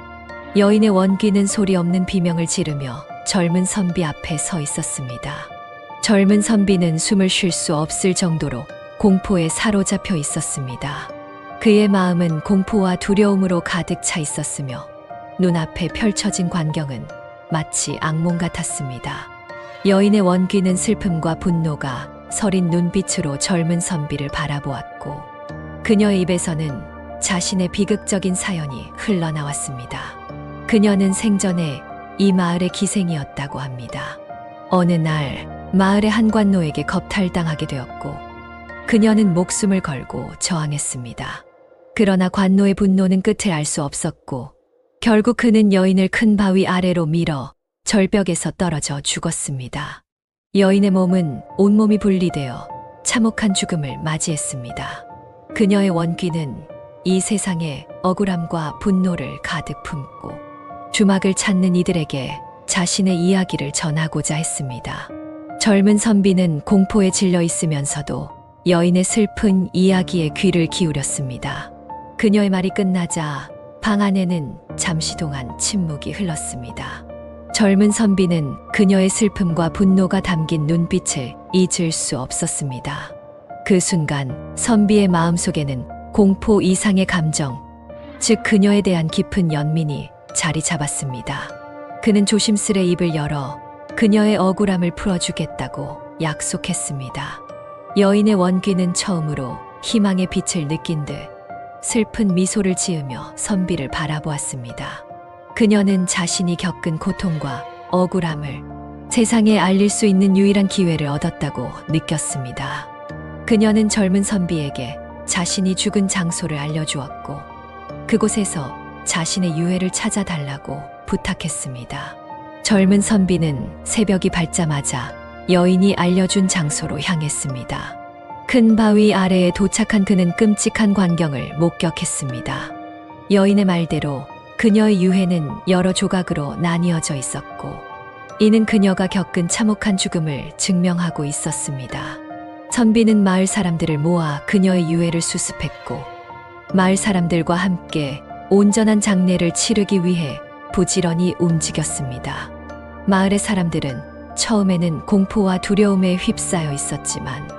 여인의 원귀는 소리 없는 비명을 지르며 젊은 선비 앞에 서 있었습니다. 젊은 선비는 숨을 쉴 수 없을 정도로 공포에 사로잡혀 있었습니다. 그의 마음은 공포와 두려움으로 가득 차 있었으며 눈앞에 펼쳐진 광경은 마치 악몽 같았습니다. 여인의 원귀는 슬픔과 분노가 서린 눈빛으로 젊은 선비를 바라보았고 그녀의 입에서는 자신의 비극적인 사연이 흘러나왔습니다. 그녀는 생전에 이 마을의 기생이었다고 합니다. 어느 날 마을의 한 관노에게 겁탈당하게 되었고 그녀는 목숨을 걸고 저항했습니다. 그러나 관노의 분노는 끝을 알 수 없었고 결국 그는 여인을 큰 바위 아래로 밀어 절벽에서 떨어져 죽었습니다. 여인의 몸은 온몸이 분리되어 참혹한 죽음을 맞이했습니다. 그녀의 원귀는 이 세상에 억울함과 분노를 가득 품고 주막을 찾는 이들에게 자신의 이야기를 전하고자 했습니다. 젊은 선비는 공포에 질려 있으면서도 여인의 슬픈 이야기에 귀를 기울였습니다. 그녀의 말이 끝나자 방 안에는 잠시 동안 침묵이 흘렀습니다. 젊은 선비는 그녀의 슬픔과 분노가 담긴 눈빛을 잊을 수 없었습니다. 그 순간 선비의 마음속에는 공포 이상의 감정, 즉 그녀에 대한 깊은 연민이 자리 잡았습니다. 그는 조심스레 입을 열어 그녀의 억울함을 풀어주겠다고 약속했습니다. 여인의 원귀는 처음으로 희망의 빛을 느낀 듯 슬픈 미소를 지으며 선비를 바라보았습니다. 그녀는 자신이 겪은 고통과 억울함을 세상에 알릴 수 있는 유일한 기회를 얻었다고 느꼈습니다. 그녀는 젊은 선비에게 자신이 죽은 장소를 알려주었고 그곳에서 자신의 유해를 찾아달라고 부탁했습니다. 젊은 선비는 새벽이 밝자마자 여인이 알려준 장소로 향했습니다. 큰 바위 아래에 도착한 그는 끔찍한 광경을 목격했습니다. 여인의 말대로 그녀의 유해는 여러 조각으로 나뉘어져 있었고 이는 그녀가 겪은 참혹한 죽음을 증명하고 있었습니다. 선비는 마을 사람들을 모아 그녀의 유해를 수습했고 마을 사람들과 함께 온전한 장례를 치르기 위해 부지런히 움직였습니다. 마을의 사람들은 처음에는 공포와 두려움에 휩싸여 있었지만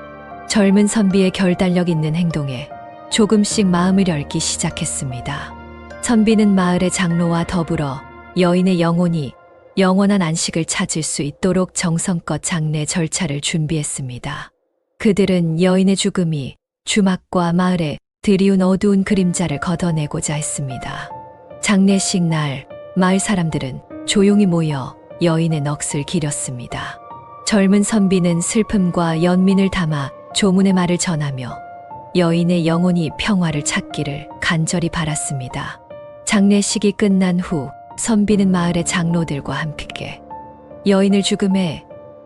젊은 선비의 결단력 있는 행동에 조금씩 마음을 열기 시작했습니다. 선비는 마을의 장로와 더불어 여인의 영혼이 영원한 안식을 찾을 수 있도록 정성껏 장례 절차를 준비했습니다. 그들은 여인의 죽음이 주막과 마을에 드리운 어두운 그림자를 걷어내고자 했습니다. 장례식 날 마을 사람들은 조용히 모여 여인의 넋을 기렸습니다. 젊은 선비는 슬픔과 연민을 담아 조문의 말을 전하며 여인의 영혼이 평화를 찾기를 간절히 바랐습니다. 장례식이 끝난 후 선비는 마을의 장로들과 함께 여인을 죽음에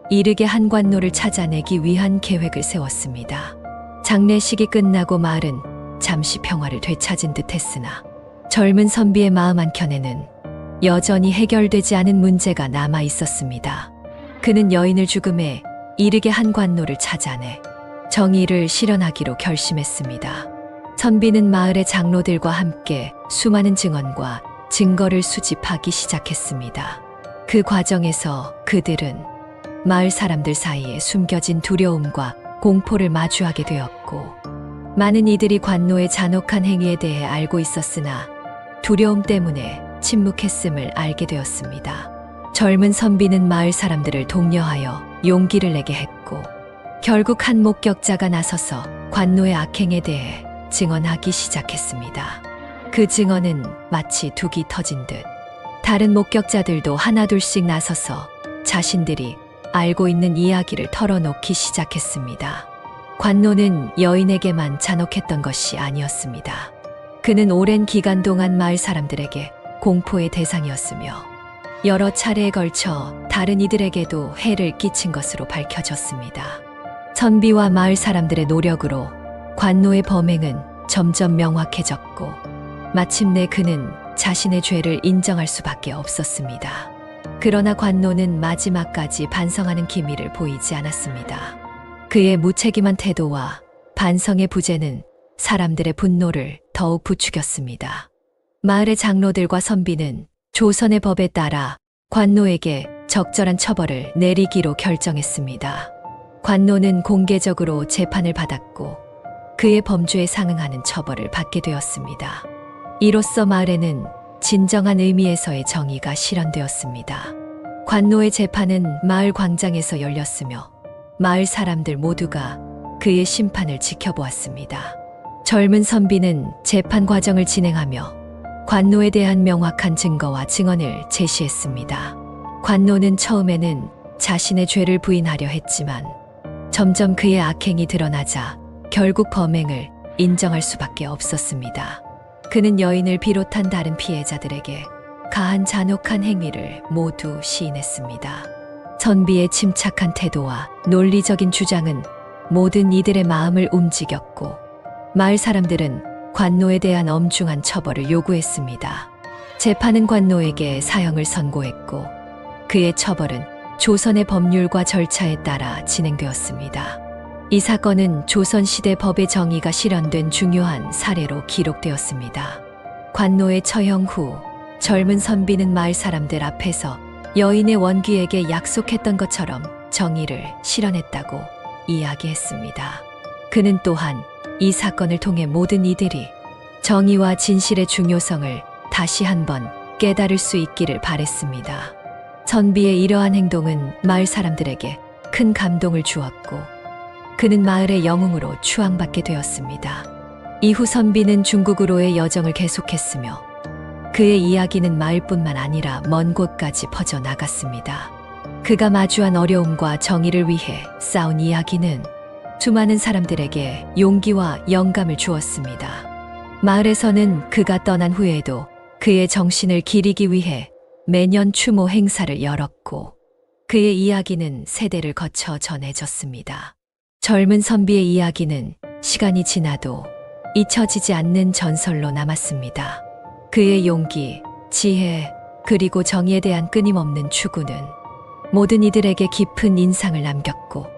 이르게 한 관노를 찾아내기 위한 계획을 세웠습니다. 장례식이 끝나고 마을은 잠시 평화를 되찾은 듯 했으나 젊은 선비의 마음 한켠에는 여전히 해결되지 않은 문제가 남아 있었습니다. 그는 여인을 죽음에 이르게 한 관노를 찾아내 정의를 실현하기로 결심했습니다. 선비는 마을의 장로들과 함께 수많은 증언과 증거를 수집하기 시작했습니다. 그 과정에서 그들은 마을 사람들 사이에 숨겨진 두려움과 공포를 마주하게 되었고 많은 이들이 관노의 잔혹한 행위에 대해 알고 있었으나 두려움 때문에 침묵했음을 알게 되었습니다. 젊은 선비는 마을 사람들을 독려하여 용기를 내게 했고 결국 한 목격자가 나서서 관노의 악행에 대해 증언하기 시작했습니다. 그 증언은 마치 둑이 터진 듯 다른 목격자들도 하나둘씩 나서서 자신들이 알고 있는 이야기를 털어놓기 시작했습니다. 관노는 여인에게만 잔혹했던 것이 아니었습니다. 그는 오랜 기간 동안 마을 사람들에게 공포의 대상이었으며 여러 차례에 걸쳐 다른 이들에게도 해를 끼친 것으로 밝혀졌습니다. 선비와 마을 사람들의 노력으로 관노의 범행은 점점 명확해졌고 마침내 그는 자신의 죄를 인정할 수밖에 없었습니다. 그러나 관노는 마지막까지 반성하는 기미를 보이지 않았습니다. 그의 무책임한 태도와 반성의 부재는 사람들의 분노를 더욱 부추겼습니다. 마을의 장로들과 선비는 조선의 법에 따라 관노에게 적절한 처벌을 내리기로 결정했습니다. 관노는 공개적으로 재판을 받았고 그의 범죄에 상응하는 처벌을 받게 되었습니다. 이로써 마을에는 진정한 의미에서의 정의가 실현되었습니다. 관노의 재판은 마을 광장에서 열렸으며 마을 사람들 모두가 그의 심판을 지켜보았습니다. 젊은 선비는 재판 과정을 진행하며 관노에 대한 명확한 증거와 증언을 제시했습니다. 관노는 처음에는 자신의 죄를 부인하려 했지만 점점 그의 악행이 드러나자 결국 범행을 인정할 수밖에 없었습니다. 그는 여인을 비롯한 다른 피해자들에게 가한 잔혹한 행위를 모두 시인했습니다. 선비의 침착한 태도와 논리적인 주장은 모든 이들의 마음을 움직였고 마을 사람들은 관노에 대한 엄중한 처벌을 요구했습니다. 재판은 관노에게 사형을 선고했고 그의 처벌은 조선의 법률과 절차에 따라 진행되었습니다. 이 사건은 조선시대 법의 정의가 실현된 중요한 사례로 기록되었습니다. 관노의 처형 후 젊은 선비는 마을 사람들 앞에서 여인의 원귀에게 약속했던 것처럼 정의를 실현했다고 이야기했습니다. 그는 또한 이 사건을 통해 모든 이들이 정의와 진실의 중요성을 다시 한번 깨달을 수 있기를 바랬습니다. 선비의 이러한 행동은 마을 사람들에게 큰 감동을 주었고 그는 마을의 영웅으로 추앙받게 되었습니다. 이후 선비는 중국으로의 여정을 계속했으며 그의 이야기는 마을뿐만 아니라 먼 곳까지 퍼져나갔습니다. 그가 마주한 어려움과 정의를 위해 싸운 이야기는 수많은 사람들에게 용기와 영감을 주었습니다. 마을에서는 그가 떠난 후에도 그의 정신을 기리기 위해 매년 추모 행사를 열었고 그의 이야기는 세대를 거쳐 전해졌습니다. 젊은 선비의 이야기는 시간이 지나도 잊혀지지 않는 전설로 남았습니다. 그의 용기, 지혜, 그리고 정의에 대한 끊임없는 추구는 모든 이들에게 깊은 인상을 남겼고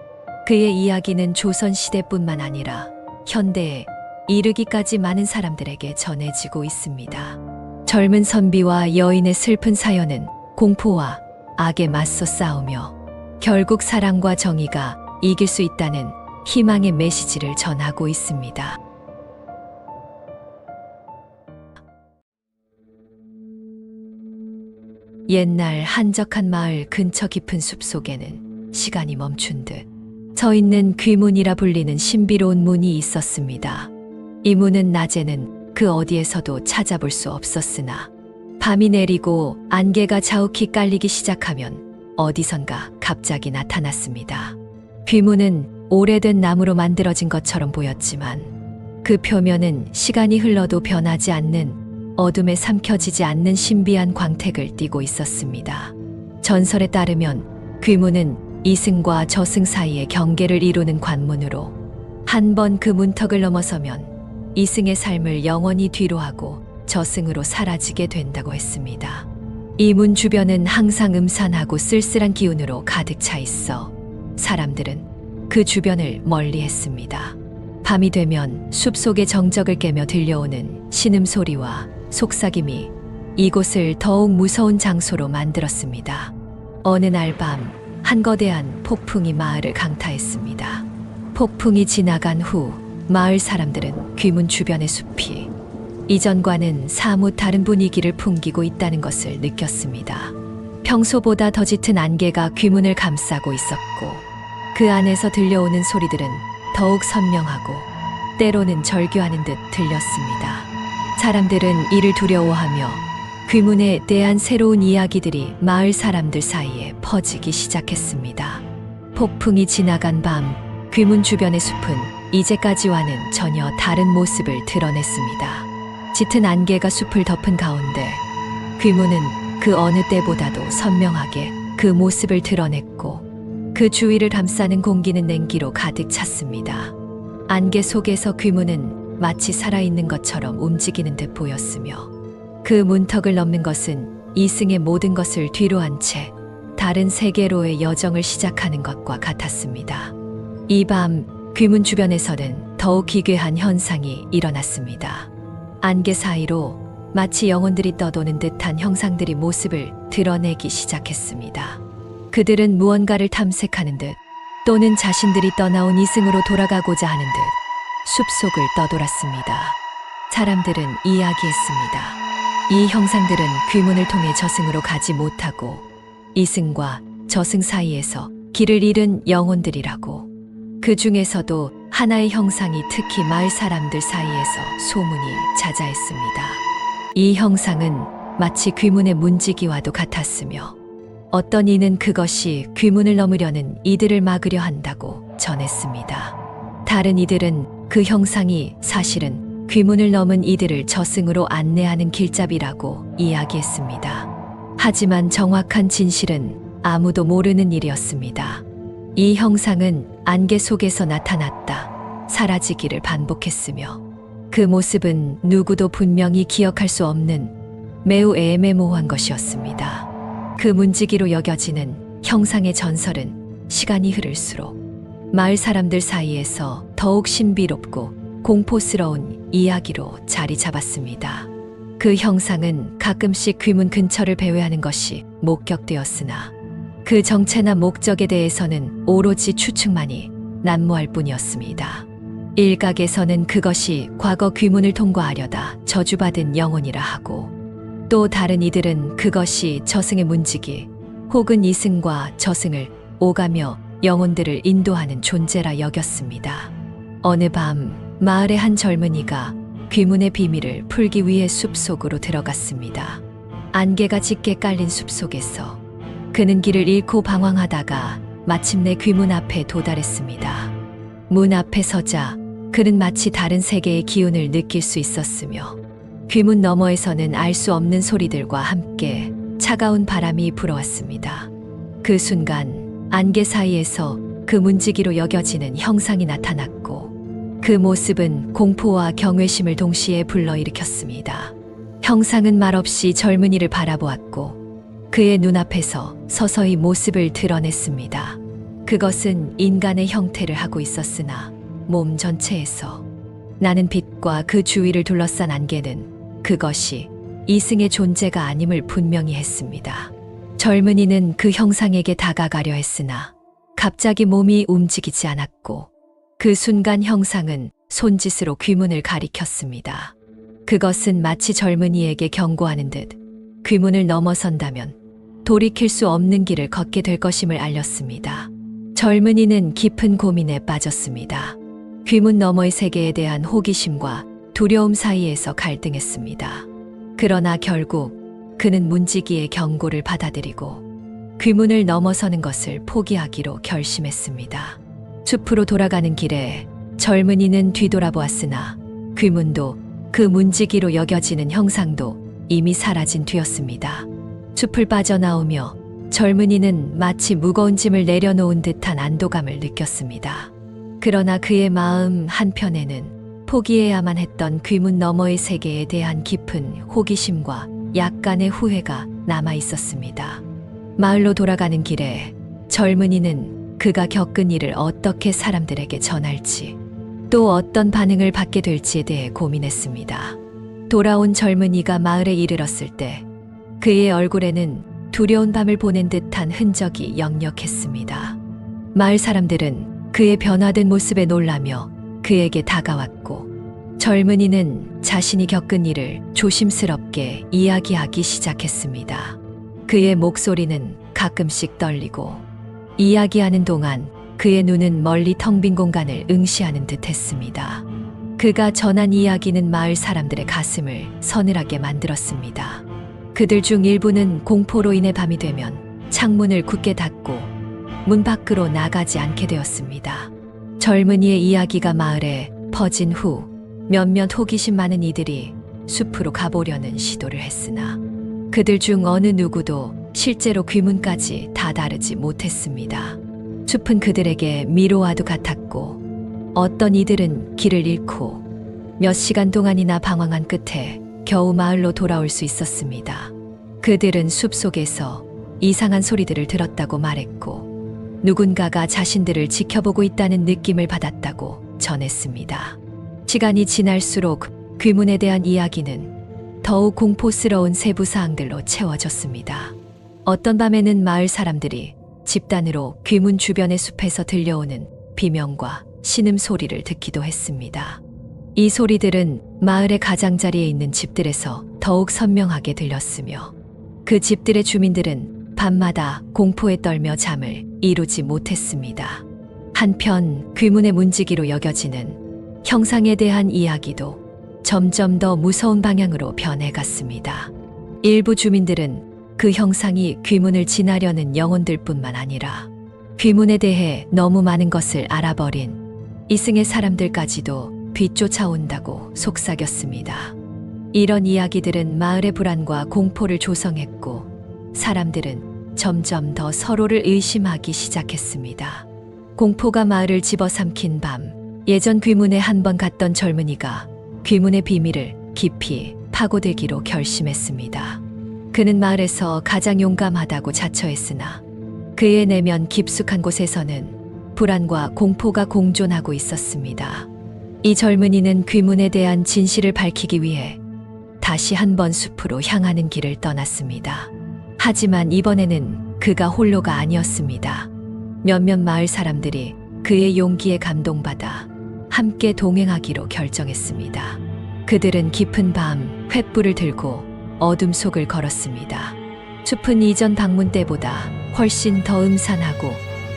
그의 이야기는 조선시대뿐만 아니라 현대에 이르기까지 많은 사람들에게 전해지고 있습니다. 젊은 선비와 여인의 슬픈 사연은 공포와 악에 맞서 싸우며 결국 사랑과 정의가 이길 수 있다는 희망의 메시지를 전하고 있습니다. 옛날 한적한 마을 근처 깊은 숲속에는 시간이 멈춘 듯 서 있는 귀문이라 불리는 신비로운 문이 있었습니다. 이 문은 낮에는 그 어디에서도 찾아볼 수 없었으나 밤이 내리고 안개가 자욱히 깔리기 시작하면 어디선가 갑자기 나타났습니다. 귀문은 오래된 나무로 만들어진 것처럼 보였지만 그 표면은 시간이 흘러도 변하지 않는 어둠에 삼켜지지 않는 신비한 광택을 띠고 있었습니다. 전설에 따르면 귀문은 이승과 저승 사이의 경계를 이루는 관문으로 한 번 그 문턱을 넘어서면 이승의 삶을 영원히 뒤로하고 저승으로 사라지게 된다고 했습니다. 이 문 주변은 항상 음산하고 쓸쓸한 기운으로 가득 차 있어 사람들은 그 주변을 멀리했습니다. 밤이 되면 숲속의 정적을 깨며 들려오는 신음소리와 속삭임이 이곳을 더욱 무서운 장소로 만들었습니다. 어느 날 밤 한 거대한 폭풍이 마을을 강타했습니다. 폭풍이 지나간 후 마을 사람들은 귀문 주변의 숲이 이전과는 사뭇 다른 분위기를 풍기고 있다는 것을 느꼈습니다. 평소보다 더 짙은 안개가 귀문을 감싸고 있었고 그 안에서 들려오는 소리들은 더욱 선명하고 때로는 절규하는 듯 들렸습니다. 사람들은 이를 두려워하며 귀문에 대한 새로운 이야기들이 마을 사람들 사이에 퍼지기 시작했습니다. 폭풍이 지나간 밤, 귀문 주변의 숲은 이제까지와는 전혀 다른 모습을 드러냈습니다. 짙은 안개가 숲을 덮은 가운데 귀문은 그 어느 때보다도 선명하게 그 모습을 드러냈고 그 주위를 감싸는 공기는 냉기로 가득 찼습니다. 안개 속에서 귀문은 마치 살아있는 것처럼 움직이는 듯 보였으며 그 문턱을 넘는 것은 이승의 모든 것을 뒤로한 채 다른 세계로의 여정을 시작하는 것과 같았습니다. 이 밤 귀문 주변에서는 더욱 기괴한 현상이 일어났습니다. 안개 사이로 마치 영혼들이 떠도는 듯한 형상들이 모습을 드러내기 시작했습니다. 그들은 무언가를 탐색하는 듯 또는 자신들이 떠나온 이승으로 돌아가고자 하는 듯 숲속을 떠돌았습니다. 사람들은 이야기했습니다. 이 형상들은 귀문을 통해 저승으로 가지 못하고 이승과 저승 사이에서 길을 잃은 영혼들이라고. 그 중에서도 하나의 형상이 특히 마을 사람들 사이에서 소문이 자자했습니다. 이 형상은 마치 귀문의 문지기와도 같았으며 어떤 이는 그것이 귀문을 넘으려는 이들을 막으려 한다고 전했습니다. 다른 이들은 그 형상이 사실은 귀문을 넘은 이들을 저승으로 안내하는 길잡이라고 이야기했습니다. 하지만 정확한 진실은 아무도 모르는 일이었습니다. 이 형상은 안개 속에서 나타났다, 사라지기를 반복했으며 그 모습은 누구도 분명히 기억할 수 없는 매우 애매모호한 것이었습니다. 그 문지기로 여겨지는 형상의 전설은 시간이 흐를수록 마을 사람들 사이에서 더욱 신비롭고 공포스러운 이야기로 자리 잡았습니다. 그 형상은 가끔씩 귀문 근처를 배회하는 것이 목격되었으나 그 정체나 목적에 대해서는 오로지 추측만이 난무할 뿐이었습니다. 일각에서는 그것이 과거 귀문을 통과하려다 저주받은 영혼이라 하고 또 다른 이들은 그것이 저승의 문지기 혹은 이승과 저승을 오가며 영혼들을 인도하는 존재라 여겼습니다. 어느 밤 마을의 한 젊은이가 귀문의 비밀을 풀기 위해 숲속으로 들어갔습니다. 안개가 짙게 깔린 숲속에서 그는 길을 잃고 방황하다가 마침내 귀문 앞에 도달했습니다. 문 앞에 서자 그는 마치 다른 세계의 기운을 느낄 수 있었으며 귀문 너머에서는 알 수 없는 소리들과 함께 차가운 바람이 불어왔습니다. 그 순간 안개 사이에서 그 문지기로 여겨지는 형상이 나타났고 그 모습은 공포와 경외심을 동시에 불러일으켰습니다. 형상은 말없이 젊은이를 바라보았고 그의 눈앞에서 서서히 모습을 드러냈습니다. 그것은 인간의 형태를 하고 있었으나 몸 전체에서 나는 빛과 그 주위를 둘러싼 안개는 그것이 이승의 존재가 아님을 분명히 했습니다. 젊은이는 그 형상에게 다가가려 했으나 갑자기 몸이 움직이지 않았고 그 순간 형상은 손짓으로 귀문을 가리켰습니다. 그것은 마치 젊은이에게 경고하는 듯 귀문을 넘어선다면 돌이킬 수 없는 길을 걷게 될 것임을 알렸습니다. 젊은이는 깊은 고민에 빠졌습니다. 귀문 너머의 세계에 대한 호기심과 두려움 사이에서 갈등했습니다. 그러나 결국 그는 문지기의 경고를 받아들이고 귀문을 넘어서는 것을 포기하기로 결심했습니다. 숲으로 돌아가는 길에 젊은이는 뒤돌아보았으나 귀문도 그 문지기로 여겨지는 형상도 이미 사라진 뒤였습니다. 숲을 빠져나오며 젊은이는 마치 무거운 짐을 내려놓은 듯한 안도감을 느꼈습니다. 그러나 그의 마음 한편에는 포기해야만 했던 귀문 너머의 세계에 대한 깊은 호기심과 약간의 후회가 남아 있었습니다. 마을로 돌아가는 길에 젊은이는 그가 겪은 일을 어떻게 사람들에게 전할지 또 어떤 반응을 받게 될지에 대해 고민했습니다. 돌아온 젊은이가 마을에 이르렀을 때 그의 얼굴에는 두려운 밤을 보낸 듯한 흔적이 역력했습니다. 마을 사람들은 그의 변화된 모습에 놀라며 그에게 다가왔고 젊은이는 자신이 겪은 일을 조심스럽게 이야기하기 시작했습니다. 그의 목소리는 가끔씩 떨리고 이야기하는 동안 그의 눈은 멀리 텅 빈 공간을 응시하는 듯 했습니다. 그가 전한 이야기는 마을 사람들의 가슴을 서늘하게 만들었습니다. 그들 중 일부는 공포로 인해 밤이 되면 창문을 굳게 닫고 문 밖으로 나가지 않게 되었습니다. 젊은이의 이야기가 마을에 퍼진 후 몇몇 호기심 많은 이들이 숲으로 가보려는 시도를 했으나 그들 중 어느 누구도 실제로 귀문까지 다다르지 못했습니다. 숲은 그들에게 미로와도 같았고 어떤 이들은 길을 잃고 몇 시간 동안이나 방황한 끝에 겨우 마을로 돌아올 수 있었습니다. 그들은 숲속에서 이상한 소리들을 들었다고 말했고 누군가가 자신들을 지켜보고 있다는 느낌을 받았다고 전했습니다. 시간이 지날수록 귀문에 대한 이야기는 더욱 공포스러운 세부 사항들로 채워졌습니다. 어떤 밤에는 마을 사람들이 집단으로 귀문 주변의 숲에서 들려오는 비명과 신음소리를 듣기도 했습니다. 이 소리들은 마을의 가장자리에 있는 집들에서 더욱 선명하게 들렸으며 그 집들의 주민들은 밤마다 공포에 떨며 잠을 이루지 못했습니다. 한편 귀문의 문지기로 여겨지는 형상에 대한 이야기도 점점 더 무서운 방향으로 변해갔습니다. 일부 주민들은 그 형상이 귀문을 지나려는 영혼들뿐만 아니라 귀문에 대해 너무 많은 것을 알아버린 이승의 사람들까지도 뒤쫓아온다고 속삭였습니다. 이런 이야기들은 마을의 불안과 공포를 조성했고 사람들은 점점 더 서로를 의심하기 시작했습니다. 공포가 마을을 집어삼킨 밤, 예전 귀문에 한 번 갔던 젊은이가 귀문의 비밀을 깊이 파고들기로 결심했습니다. 그는 마을에서 가장 용감하다고 자처했으나 그의 내면 깊숙한 곳에서는 불안과 공포가 공존하고 있었습니다. 이 젊은이는 귀문에 대한 진실을 밝히기 위해 다시 한번 숲으로 향하는 길을 떠났습니다. 하지만 이번에는 그가 홀로가 아니었습니다. 몇몇 마을 사람들이 그의 용기에 감동받아 함께 동행하기로 결정했습니다. 그들은 깊은 밤 횃불을 들고 어둠 속을 걸었습니다. 숲은 이전 방문 때보다 훨씬 더 음산하고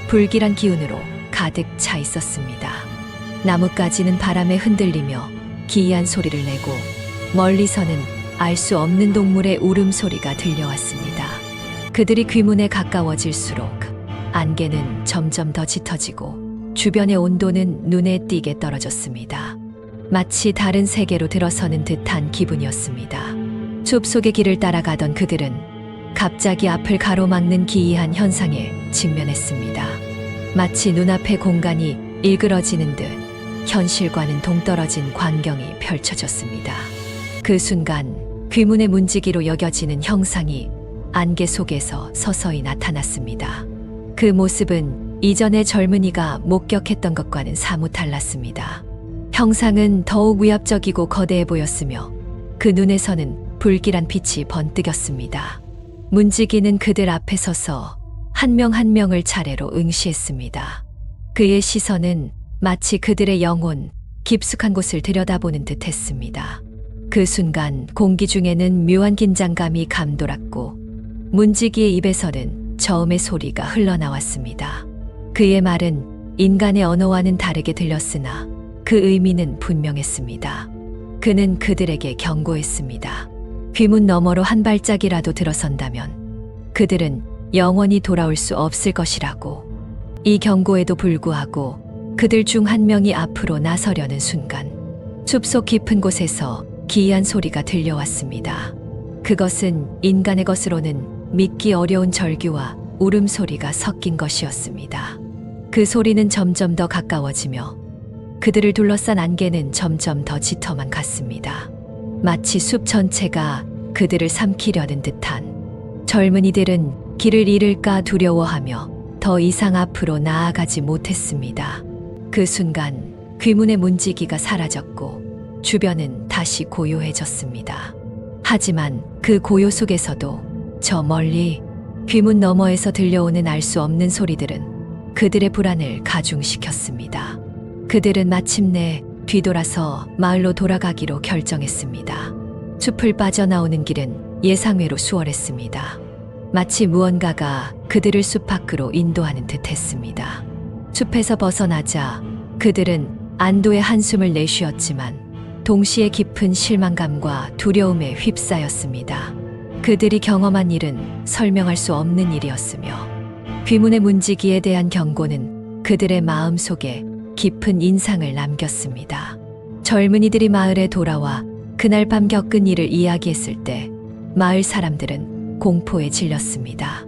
불길한 기운으로 가득 차 있었습니다. 나뭇가지는 바람에 흔들리며 기이한 소리를 내고 멀리서는 알 수 없는 동물의 울음소리가 들려왔습니다. 그들이 귀문에 가까워질수록 안개는 점점 더 짙어지고 주변의 온도는 눈에 띄게 떨어졌습니다. 마치 다른 세계로 들어서는 듯한 기분이었습니다. 숲속의 길을 따라가던 그들은 갑자기 앞을 가로막는 기이한 현상에 직면했습니다. 마치 눈앞의 공간이 일그러지는 듯 현실과는 동떨어진 광경이 펼쳐졌습니다. 그 순간 귀문의 문지기로 여겨지는 형상이 안개 속에서 서서히 나타났습니다. 그 모습은 이전의 젊은이가 목격했던 것과는 사뭇 달랐습니다. 형상은 더욱 위압적이고 거대해 보였으며 그 눈에서는 불길한 빛이 번뜩였습니다. 문지기는 그들 앞에 서서 한 명 한 명을 차례로 응시했습니다. 그의 시선은 마치 그들의 영혼, 깊숙한 곳을 들여다보는 듯 했습니다. 그 순간 공기 중에는 묘한 긴장감이 감돌았고 문지기의 입에서는 저음의 소리가 흘러나왔습니다. 그의 말은 인간의 언어와는 다르게 들렸으나 그 의미는 분명했습니다. 그는 그들에게 경고했습니다. 귀문 너머로 한 발짝이라도 들어선다면 그들은 영원히 돌아올 수 없을 것이라고. 이 경고에도 불구하고 그들 중 한 명이 앞으로 나서려는 순간 숲속 깊은 곳에서 기이한 소리가 들려왔습니다. 그것은 인간의 것으로는 믿기 어려운 절규와 울음소리가 섞인 것이었습니다. 그 소리는 점점 더 가까워지며 그들을 둘러싼 안개는 점점 더 짙어만 갔습니다. 마치 숲 전체가 그들을 삼키려는 듯한. 젊은이들은 길을 잃을까 두려워하며 더 이상 앞으로 나아가지 못했습니다. 그 순간 귀문의 문지기가 사라졌고 주변은 다시 고요해졌습니다. 하지만 그 고요 속에서도 저 멀리 귀문 너머에서 들려오는 알 수 없는 소리들은 그들의 불안을 가중시켰습니다. 그들은 마침내 뒤돌아서 마을로 돌아가기로 결정했습니다. 숲을 빠져나오는 길은 예상외로 수월했습니다. 마치 무언가가 그들을 숲 밖으로 인도하는 듯 했습니다. 숲에서 벗어나자 그들은 안도의 한숨을 내쉬었지만 동시에 깊은 실망감과 두려움에 휩싸였습니다. 그들이 경험한 일은 설명할 수 없는 일이었으며 귀문의 문지기에 대한 경고는 그들의 마음 속에 깊은 인상을 남겼습니다. 젊은이들이 마을에 돌아와 그날 밤 겪은 일을 이야기했을 때 마을 사람들은 공포에 질렸습니다.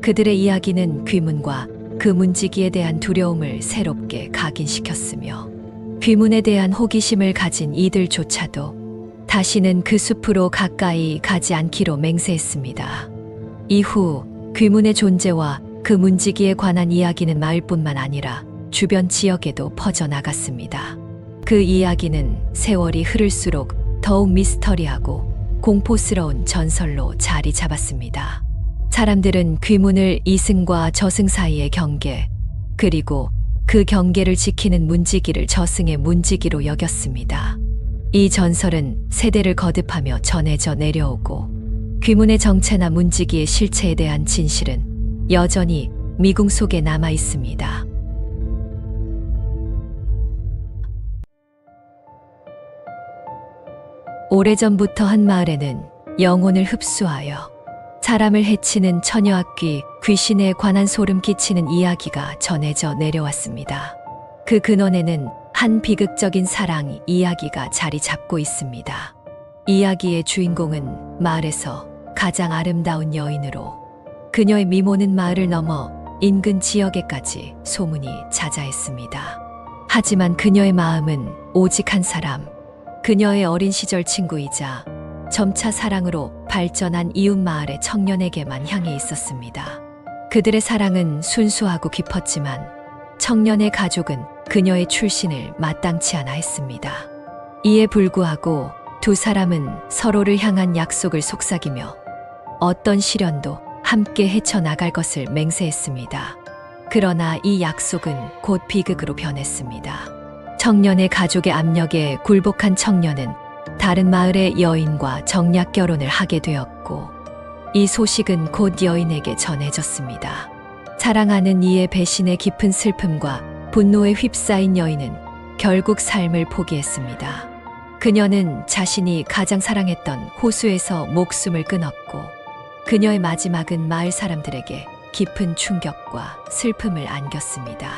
그들의 이야기는 귀문과 그 문지기에 대한 두려움을 새롭게 각인시켰으며 귀문에 대한 호기심을 가진 이들조차도 다시는 그 숲으로 가까이 가지 않기로 맹세했습니다. 이후 귀문의 존재와 그 문지기에 관한 이야기는 마을뿐만 아니라 주변 지역에도 퍼져나갔습니다. 그 이야기는 세월이 흐를수록 더욱 미스터리하고 공포스러운 전설로 자리 잡았습니다. 사람들은 귀문을 이승과 저승 사이의 경계, 그리고 그 경계를 지키는 문지기를 저승의 문지기로 여겼습니다. 이 전설은 세대를 거듭하며 전해져 내려오고 귀문의 정체나 문지기의 실체에 대한 진실은 여전히 미궁 속에 남아 있습니다. 오래전부터 한 마을에는 영혼을 흡수하여 사람을 해치는 처녀악귀, 귀신에 관한 소름 끼치는 이야기가 전해져 내려왔습니다. 그 근원에는 한 비극적인 사랑 이야기가 자리 잡고 있습니다. 이야기의 주인공은 마을에서 가장 아름다운 여인으로 그녀의 미모는 마을을 넘어 인근 지역에까지 소문이 자자했습니다. 하지만 그녀의 마음은 오직 한 사람, 그녀의 어린 시절 친구이자 점차 사랑으로 발전한 이웃 마을의 청년에게만 향해 있었습니다. 그들의 사랑은 순수하고 깊었지만 청년의 가족은 그녀의 출신을 마땅치 않아 했습니다. 이에 불구하고 두 사람은 서로를 향한 약속을 속삭이며 어떤 시련도 함께 헤쳐나갈 것을 맹세했습니다. 그러나 이 약속은 곧 비극으로 변했습니다. 청년의 가족의 압력에 굴복한 청년은 다른 마을의 여인과 정략 결혼을 하게 되었고 이 소식은 곧 여인에게 전해졌습니다. 사랑하는 이의 배신의 깊은 슬픔과 분노에 휩싸인 여인은 결국 삶을 포기했습니다. 그녀는 자신이 가장 사랑했던 호수에서 목숨을 끊었고 그녀의 마지막은 마을 사람들에게 깊은 충격과 슬픔을 안겼습니다.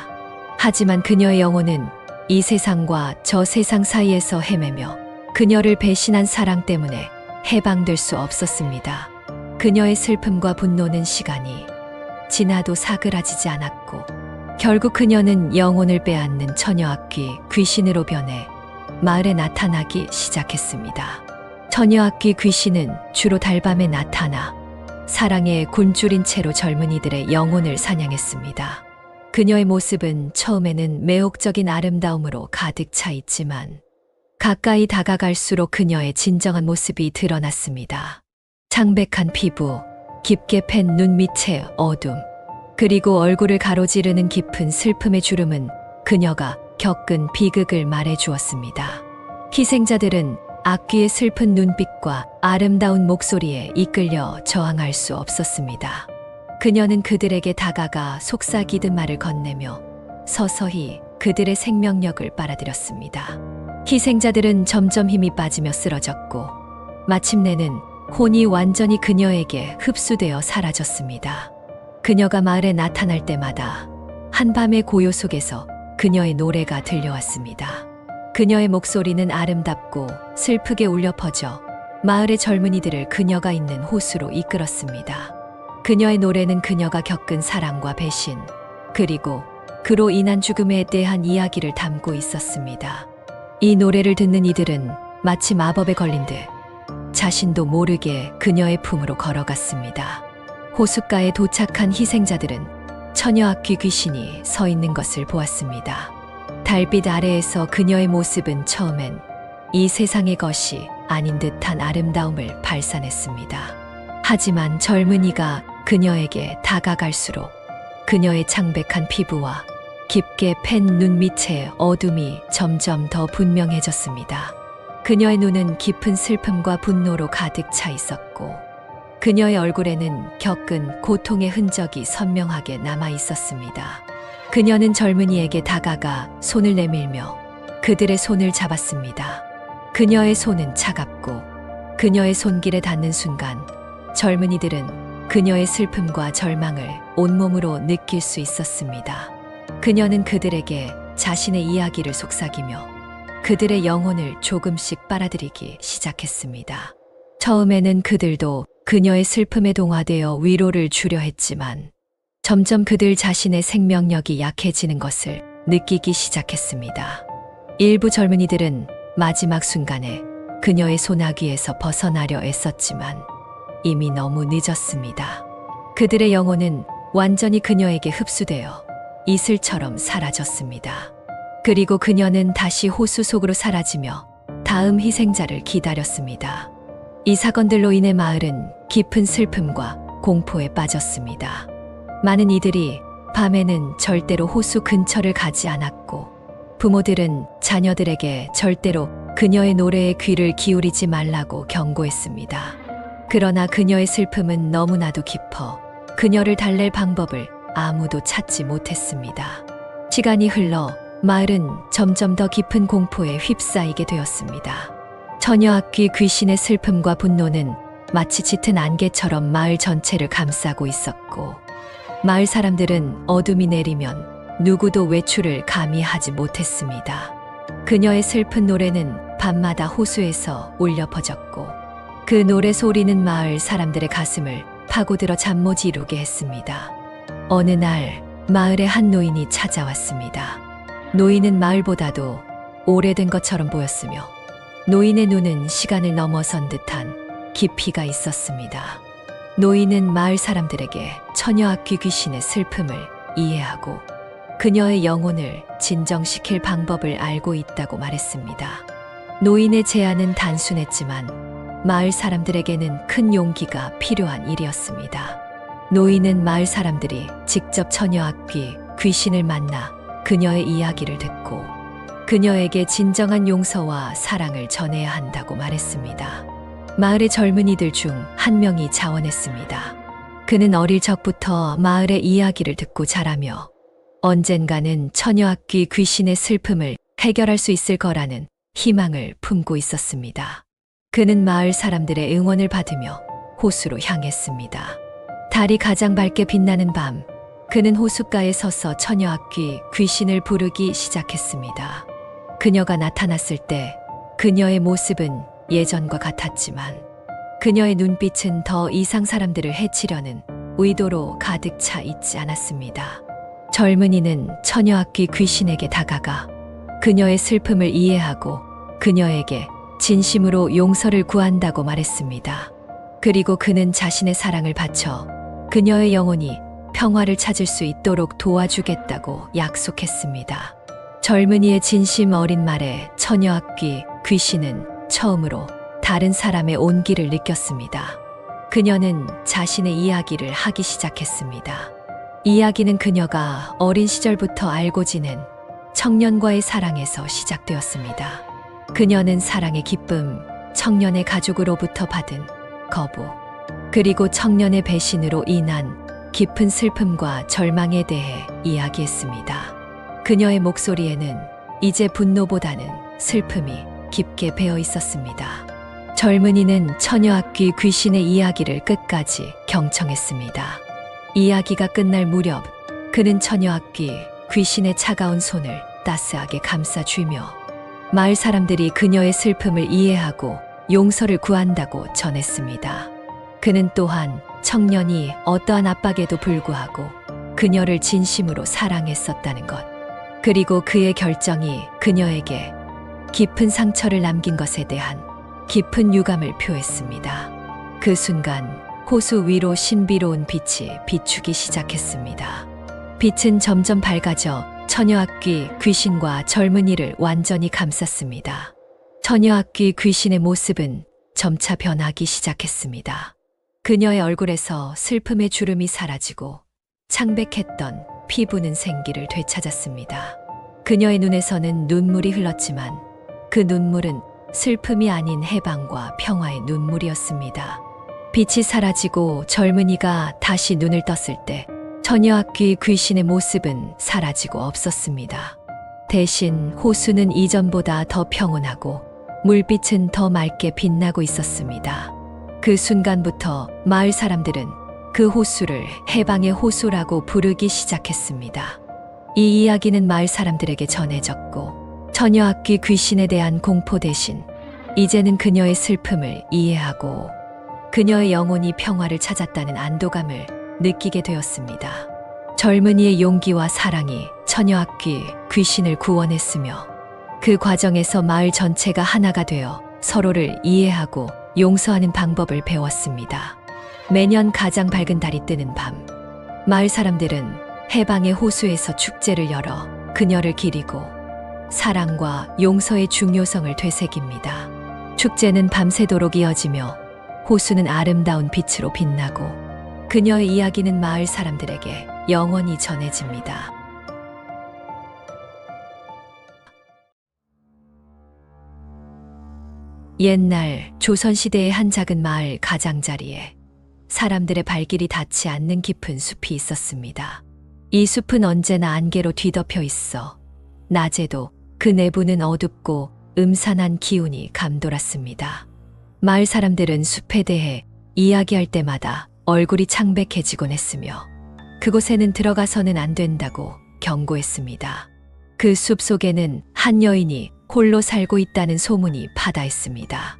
하지만 그녀의 영혼은 이 세상과 저 세상 사이에서 헤매며 그녀를 배신한 사랑 때문에 해방될 수 없었습니다. 그녀의 슬픔과 분노는 시간이 지나도 사그라지지 않았고 결국 그녀는 영혼을 빼앗는 처녀악귀 귀신으로 변해 마을에 나타나기 시작했습니다. 처녀악귀 귀신은 주로 달밤에 나타나 사랑에 굶주린 채로 젊은이들의 영혼을 사냥했습니다. 그녀의 모습은 처음에는 매혹적인 아름다움으로 가득 차 있지만 가까이 다가갈수록 그녀의 진정한 모습이 드러났습니다. 창백한 피부, 깊게 팬 눈 밑의 어둠, 그리고 얼굴을 가로지르는 깊은 슬픔의 주름은 그녀가 겪은 비극을 말해주었습니다. 희생자들은 악귀의 슬픈 눈빛과 아름다운 목소리에 이끌려 저항할 수 없었습니다. 그녀는 그들에게 다가가 속삭이듯 말을 건네며 서서히 그들의 생명력을 빨아들였습니다. 희생자들은 점점 힘이 빠지며 쓰러졌고 마침내는 혼이 완전히 그녀에게 흡수되어 사라졌습니다. 그녀가 마을에 나타날 때마다 한밤의 고요 속에서 그녀의 노래가 들려왔습니다. 그녀의 목소리는 아름답고 슬프게 울려 퍼져 마을의 젊은이들을 그녀가 있는 호수로 이끌었습니다. 그녀의 노래는 그녀가 겪은 사랑과 배신, 그리고 그로 인한 죽음에 대한 이야기를 담고 있었습니다. 이 노래를 듣는 이들은 마치 마법에 걸린 듯 자신도 모르게 그녀의 품으로 걸어갔습니다. 호숫가에 도착한 희생자들은 처녀악귀 귀신이 서 있는 것을 보았습니다. 달빛 아래에서 그녀의 모습은 처음엔 이 세상의 것이 아닌 듯한 아름다움을 발산했습니다. 하지만 젊은이가 그녀에게 다가갈수록 그녀의 창백한 피부와 깊게 팬 눈 밑에 어둠이 점점 더 분명해졌습니다. 그녀의 눈은 깊은 슬픔과 분노로 가득 차 있었고 그녀의 얼굴에는 겪은 고통의 흔적이 선명하게 남아 있었습니다. 그녀는 젊은이에게 다가가 손을 내밀며 그들의 손을 잡았습니다. 그녀의 손은 차갑고 그녀의 손길에 닿는 순간 젊은이들은 그녀의 슬픔과 절망을 온몸으로 느낄 수 있었습니다. 그녀는 그들에게 자신의 이야기를 속삭이며 그들의 영혼을 조금씩 빨아들이기 시작했습니다. 처음에는 그들도 그녀의 슬픔에 동화되어 위로를 주려 했지만 점점 그들 자신의 생명력이 약해지는 것을 느끼기 시작했습니다. 일부 젊은이들은 마지막 순간에 그녀의 소나기에서 벗어나려 애썼지만 이미 너무 늦었습니다. 그들의 영혼은 완전히 그녀에게 흡수되어 이슬처럼 사라졌습니다. 그리고 그녀는 다시 호수 속으로 사라지며 다음 희생자를 기다렸습니다. 이 사건들로 인해 마을은 깊은 슬픔과 공포에 빠졌습니다. 많은 이들이 밤에는 절대로 호수 근처를 가지 않았고 부모들은 자녀들에게 절대로 그녀의 노래에 귀를 기울이지 말라고 경고했습니다. 그러나 그녀의 슬픔은 너무나도 깊어 그녀를 달랠 방법을 아무도 찾지 못했습니다. 시간이 흘러 마을은 점점 더 깊은 공포에 휩싸이게 되었습니다. 처녀악귀 귀신의 슬픔과 분노는 마치 짙은 안개처럼 마을 전체를 감싸고 있었고 마을 사람들은 어둠이 내리면 누구도 외출을 감히 하지 못했습니다. 그녀의 슬픈 노래는 밤마다 호수에서 울려 퍼졌고 그 노래 소리는 마을 사람들의 가슴을 파고들어 잠 못 이루게 했습니다. 어느 날 마을에 한 노인이 찾아왔습니다. 노인은 마을보다도 오래된 것처럼 보였으며 노인의 눈은 시간을 넘어선 듯한 깊이가 있었습니다. 노인은 마을 사람들에게 처녀악귀 귀신의 슬픔을 이해하고 그녀의 영혼을 진정시킬 방법을 알고 있다고 말했습니다. 노인의 제안은 단순했지만 마을 사람들에게는 큰 용기가 필요한 일이었습니다. 노인은 마을 사람들이 직접 처녀악귀 귀신을 만나 그녀의 이야기를 듣고 그녀에게 진정한 용서와 사랑을 전해야 한다고 말했습니다. 마을의 젊은이들 중 한 명이 자원했습니다. 그는 어릴 적부터 마을의 이야기를 듣고 자라며 언젠가는 처녀악귀 귀신의 슬픔을 해결할 수 있을 거라는 희망을 품고 있었습니다. 그는 마을 사람들의 응원을 받으며 호수로 향했습니다. 달이 가장 밝게 빛나는 밤, 그는 호숫가에 서서 처녀악귀 귀신을 부르기 시작했습니다. 그녀가 나타났을 때 그녀의 모습은 예전과 같았지만 그녀의 눈빛은 더 이상 사람들을 해치려는 의도로 가득 차 있지 않았습니다. 젊은이는 처녀악귀 귀신에게 다가가 그녀의 슬픔을 이해하고 그녀에게 진심으로 용서를 구한다고 말했습니다. 그리고 그는 자신의 사랑을 바쳐 그녀의 영혼이 평화를 찾을 수 있도록 도와주겠다고 약속했습니다. 젊은이의 진심 어린 말에 처녀악귀 귀신은 처음으로 다른 사람의 온기를 느꼈습니다. 그녀는 자신의 이야기를 하기 시작했습니다. 이야기는 그녀가 어린 시절부터 알고 지낸 청년과의 사랑에서 시작되었습니다. 그녀는 사랑의 기쁨, 청년의 가족으로부터 받은 거부, 그리고 청년의 배신으로 인한 깊은 슬픔과 절망에 대해 이야기했습니다. 그녀의 목소리에는 이제 분노보다는 슬픔이 깊게 배어 있었습니다. 젊은이는 처녀악귀 귀신의 이야기를 끝까지 경청했습니다. 이야기가 끝날 무렵 그는 처녀악귀 귀신의 차가운 손을 따스하게 감싸주며 마을 사람들이 그녀의 슬픔을 이해하고 용서를 구한다고 전했습니다. 그는 또한 청년이 어떠한 압박에도 불구하고 그녀를 진심으로 사랑했었다는 것, 그리고 그의 결정이 그녀에게 깊은 상처를 남긴 것에 대한 깊은 유감을 표했습니다. 그 순간 호수 위로 신비로운 빛이 비추기 시작했습니다. 빛은 점점 밝아져 처녀악귀 귀신과 젊은이를 완전히 감쌌습니다. 처녀악귀 귀신의 모습은 점차 변하기 시작했습니다. 그녀의 얼굴에서 슬픔의 주름이 사라지고 창백했던 피부는 생기를 되찾았습니다. 그녀의 눈에서는 눈물이 흘렀지만 그 눈물은 슬픔이 아닌 해방과 평화의 눈물이었습니다. 빛이 사라지고 젊은이가 다시 눈을 떴을 때 처녀악귀 귀신의 모습은 사라지고 없었습니다. 대신 호수는 이전보다 더 평온하고 물빛은 더 맑게 빛나고 있었습니다. 그 순간부터 마을 사람들은 그 호수를 해방의 호수라고 부르기 시작했습니다. 이 이야기는 마을 사람들에게 전해졌고 처녀악귀 귀신에 대한 공포 대신 이제는 그녀의 슬픔을 이해하고 그녀의 영혼이 평화를 찾았다는 안도감을 느끼게 되었습니다. 젊은이의 용기와 사랑이 처녀악귀 귀신을 구원했으며 그 과정에서 마을 전체가 하나가 되어 서로를 이해하고 용서하는 방법을 배웠습니다. 매년 가장 밝은 달이 뜨는 밤, 마을 사람들은 해방의 호수에서 축제를 열어 그녀를 기리고 사랑과 용서의 중요성을 되새깁니다. 축제는 밤새도록 이어지며 호수는 아름다운 빛으로 빛나고 그녀의 이야기는 마을 사람들에게 영원히 전해집니다. 옛날 조선시대의 한 작은 마을 가장자리에 사람들의 발길이 닿지 않는 깊은 숲이 있었습니다. 이 숲은 언제나 안개로 뒤덮여 있어 낮에도 그 내부는 어둡고 음산한 기운이 감돌았습니다. 마을 사람들은 숲에 대해 이야기할 때마다 얼굴이 창백해지곤 했으며 그곳에는 들어가서는 안 된다고 경고했습니다. 그 숲 속에는 한 여인이 홀로 살고 있다는 소문이 파다했습니다.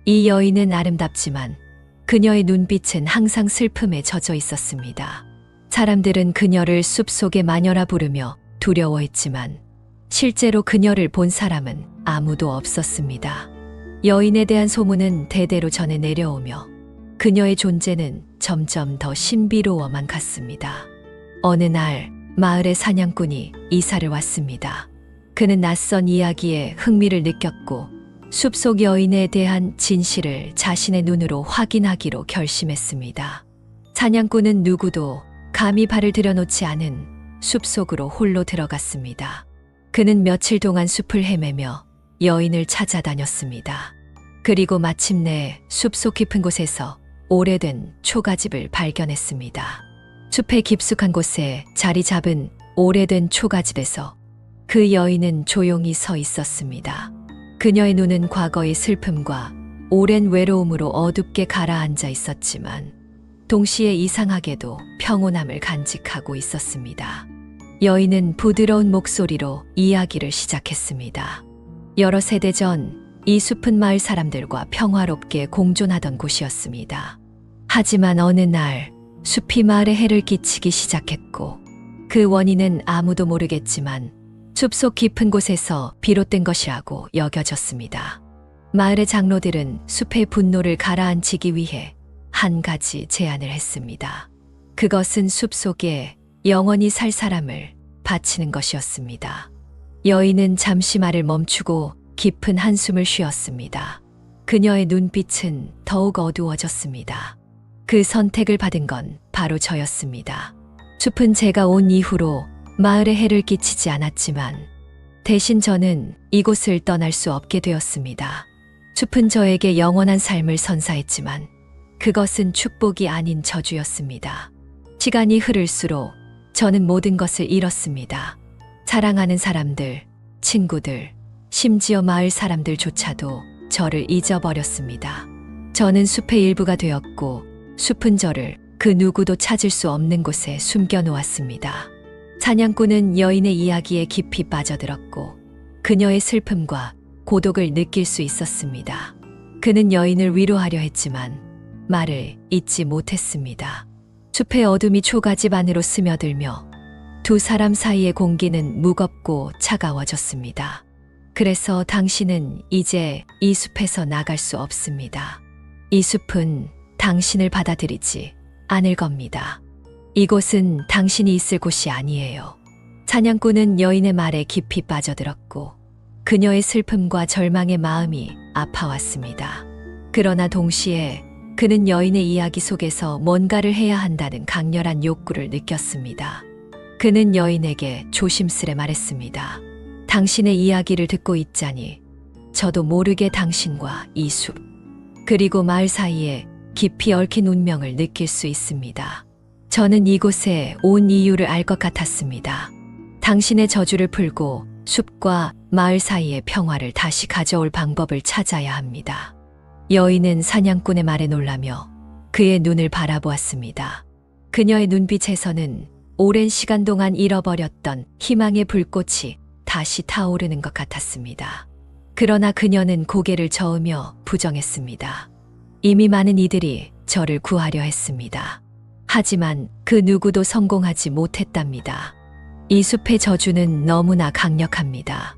이 여인은 아름답지만 그녀의 눈빛은 항상 슬픔에 젖어 있었습니다. 사람들은 그녀를 숲속의 마녀라 부르며 두려워했지만 실제로 그녀를 본 사람은 아무도 없었습니다. 여인에 대한 소문은 대대로 전해 내려오며 그녀의 존재는 점점 더 신비로워만 갔습니다. 어느 날 마을의 사냥꾼이 이사를 왔습니다. 그는 낯선 이야기에 흥미를 느꼈고 숲속 여인에 대한 진실을 자신의 눈으로 확인하기로 결심했습니다. 사냥꾼은 누구도 감히 발을 들여놓지 않은 숲속으로 홀로 들어갔습니다. 그는 며칠 동안 숲을 헤매며 여인을 찾아다녔습니다. 그리고 마침내 숲속 깊은 곳에서 오래된 초가집을 발견했습니다. 숲의 깊숙한 곳에 자리 잡은 오래된 초가집에서 그 여인은 조용히 서 있었습니다. 그녀의 눈은 과거의 슬픔과 오랜 외로움으로 어둡게 가라앉아 있었지만 동시에 이상하게도 평온함을 간직하고 있었습니다. 여인은 부드러운 목소리로 이야기를 시작했습니다. 여러 세대 전 이 숲은 마을 사람들과 평화롭게 공존하던 곳이었습니다. 하지만 어느 날 숲이 마을에 해를 끼치기 시작했고 그 원인은 아무도 모르겠지만 숲속 깊은 곳에서 비롯된 것이라고 여겨졌습니다. 마을의 장로들은 숲의 분노를 가라앉히기 위해 한 가지 제안을 했습니다. 그것은 숲속에 영원히 살 사람을 바치는 것이었습니다. 여인은 잠시 말을 멈추고 깊은 한숨을 쉬었습니다. 그녀의 눈빛은 더욱 어두워졌습니다. 그 선택을 받은 건 바로 저였습니다. 숲은 제가 온 이후로 마을에 해를 끼치지 않았지만 대신 저는 이곳을 떠날 수 없게 되었습니다. 숲은 저에게 영원한 삶을 선사했지만 그것은 축복이 아닌 저주였습니다. 시간이 흐를수록 저는 모든 것을 잃었습니다. 사랑하는 사람들, 친구들, 심지어 마을 사람들조차도 저를 잊어버렸습니다. 저는 숲의 일부가 되었고 숲은 저를 그 누구도 찾을 수 없는 곳에 숨겨놓았습니다. 사냥꾼은 여인의 이야기에 깊이 빠져들었고 그녀의 슬픔과 고독을 느낄 수 있었습니다. 그는 여인을 위로하려 했지만 말을 잇지 못했습니다. 숲의 어둠이 초가집 안으로 스며들며 두 사람 사이의 공기는 무겁고 차가워졌습니다. 그래서 당신은 이제 이 숲에서 나갈 수 없습니다. 이 숲은 당신을 받아들이지 않을 겁니다. 이곳은 당신이 있을 곳이 아니에요. 사냥꾼은 여인의 말에 깊이 빠져들었고 그녀의 슬픔과 절망의 마음이 아파왔습니다. 그러나 동시에 그는 여인의 이야기 속에서 뭔가를 해야 한다는 강렬한 욕구를 느꼈습니다. 그는 여인에게 조심스레 말했습니다. 당신의 이야기를 듣고 있자니 저도 모르게 당신과 이 숲, 그리고 마을 사이에 깊이 얽힌 운명을 느낄 수 있습니다. 저는 이곳에 온 이유를 알 것 같았습니다. 당신의 저주를 풀고 숲과 마을 사이의 평화를 다시 가져올 방법을 찾아야 합니다. 여인은 사냥꾼의 말에 놀라며 그의 눈을 바라보았습니다. 그녀의 눈빛에서는 오랜 시간 동안 잃어버렸던 희망의 불꽃이 다시 타오르는 것 같았습니다. 그러나 그녀는 고개를 저으며 부정했습니다. 이미 많은 이들이 저를 구하려 했습니다. 하지만 그 누구도 성공하지 못했답니다. 이 숲의 저주는 너무나 강력합니다.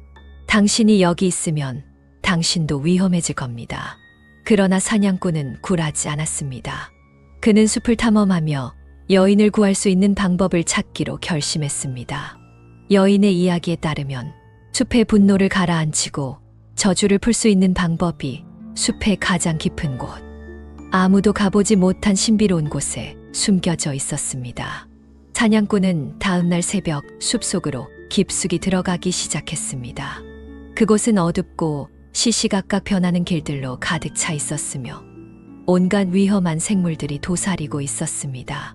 당신이 여기 있으면 당신도 위험해질 겁니다. 그러나 사냥꾼은 굴하지 않았습니다. 그는 숲을 탐험하며 여인을 구할 수 있는 방법을 찾기로 결심했습니다. 여인의 이야기에 따르면 숲의 분노를 가라앉히고 저주를 풀 수 있는 방법이 숲의 가장 깊은 곳, 아무도 가보지 못한 신비로운 곳에 숨겨져 있었습니다. 사냥꾼은 다음날 새벽 숲속으로 깊숙이 들어가기 시작했습니다. 그곳은 어둡고 시시각각 변하는 길들로 가득 차 있었으며 온갖 위험한 생물들이 도사리고 있었습니다.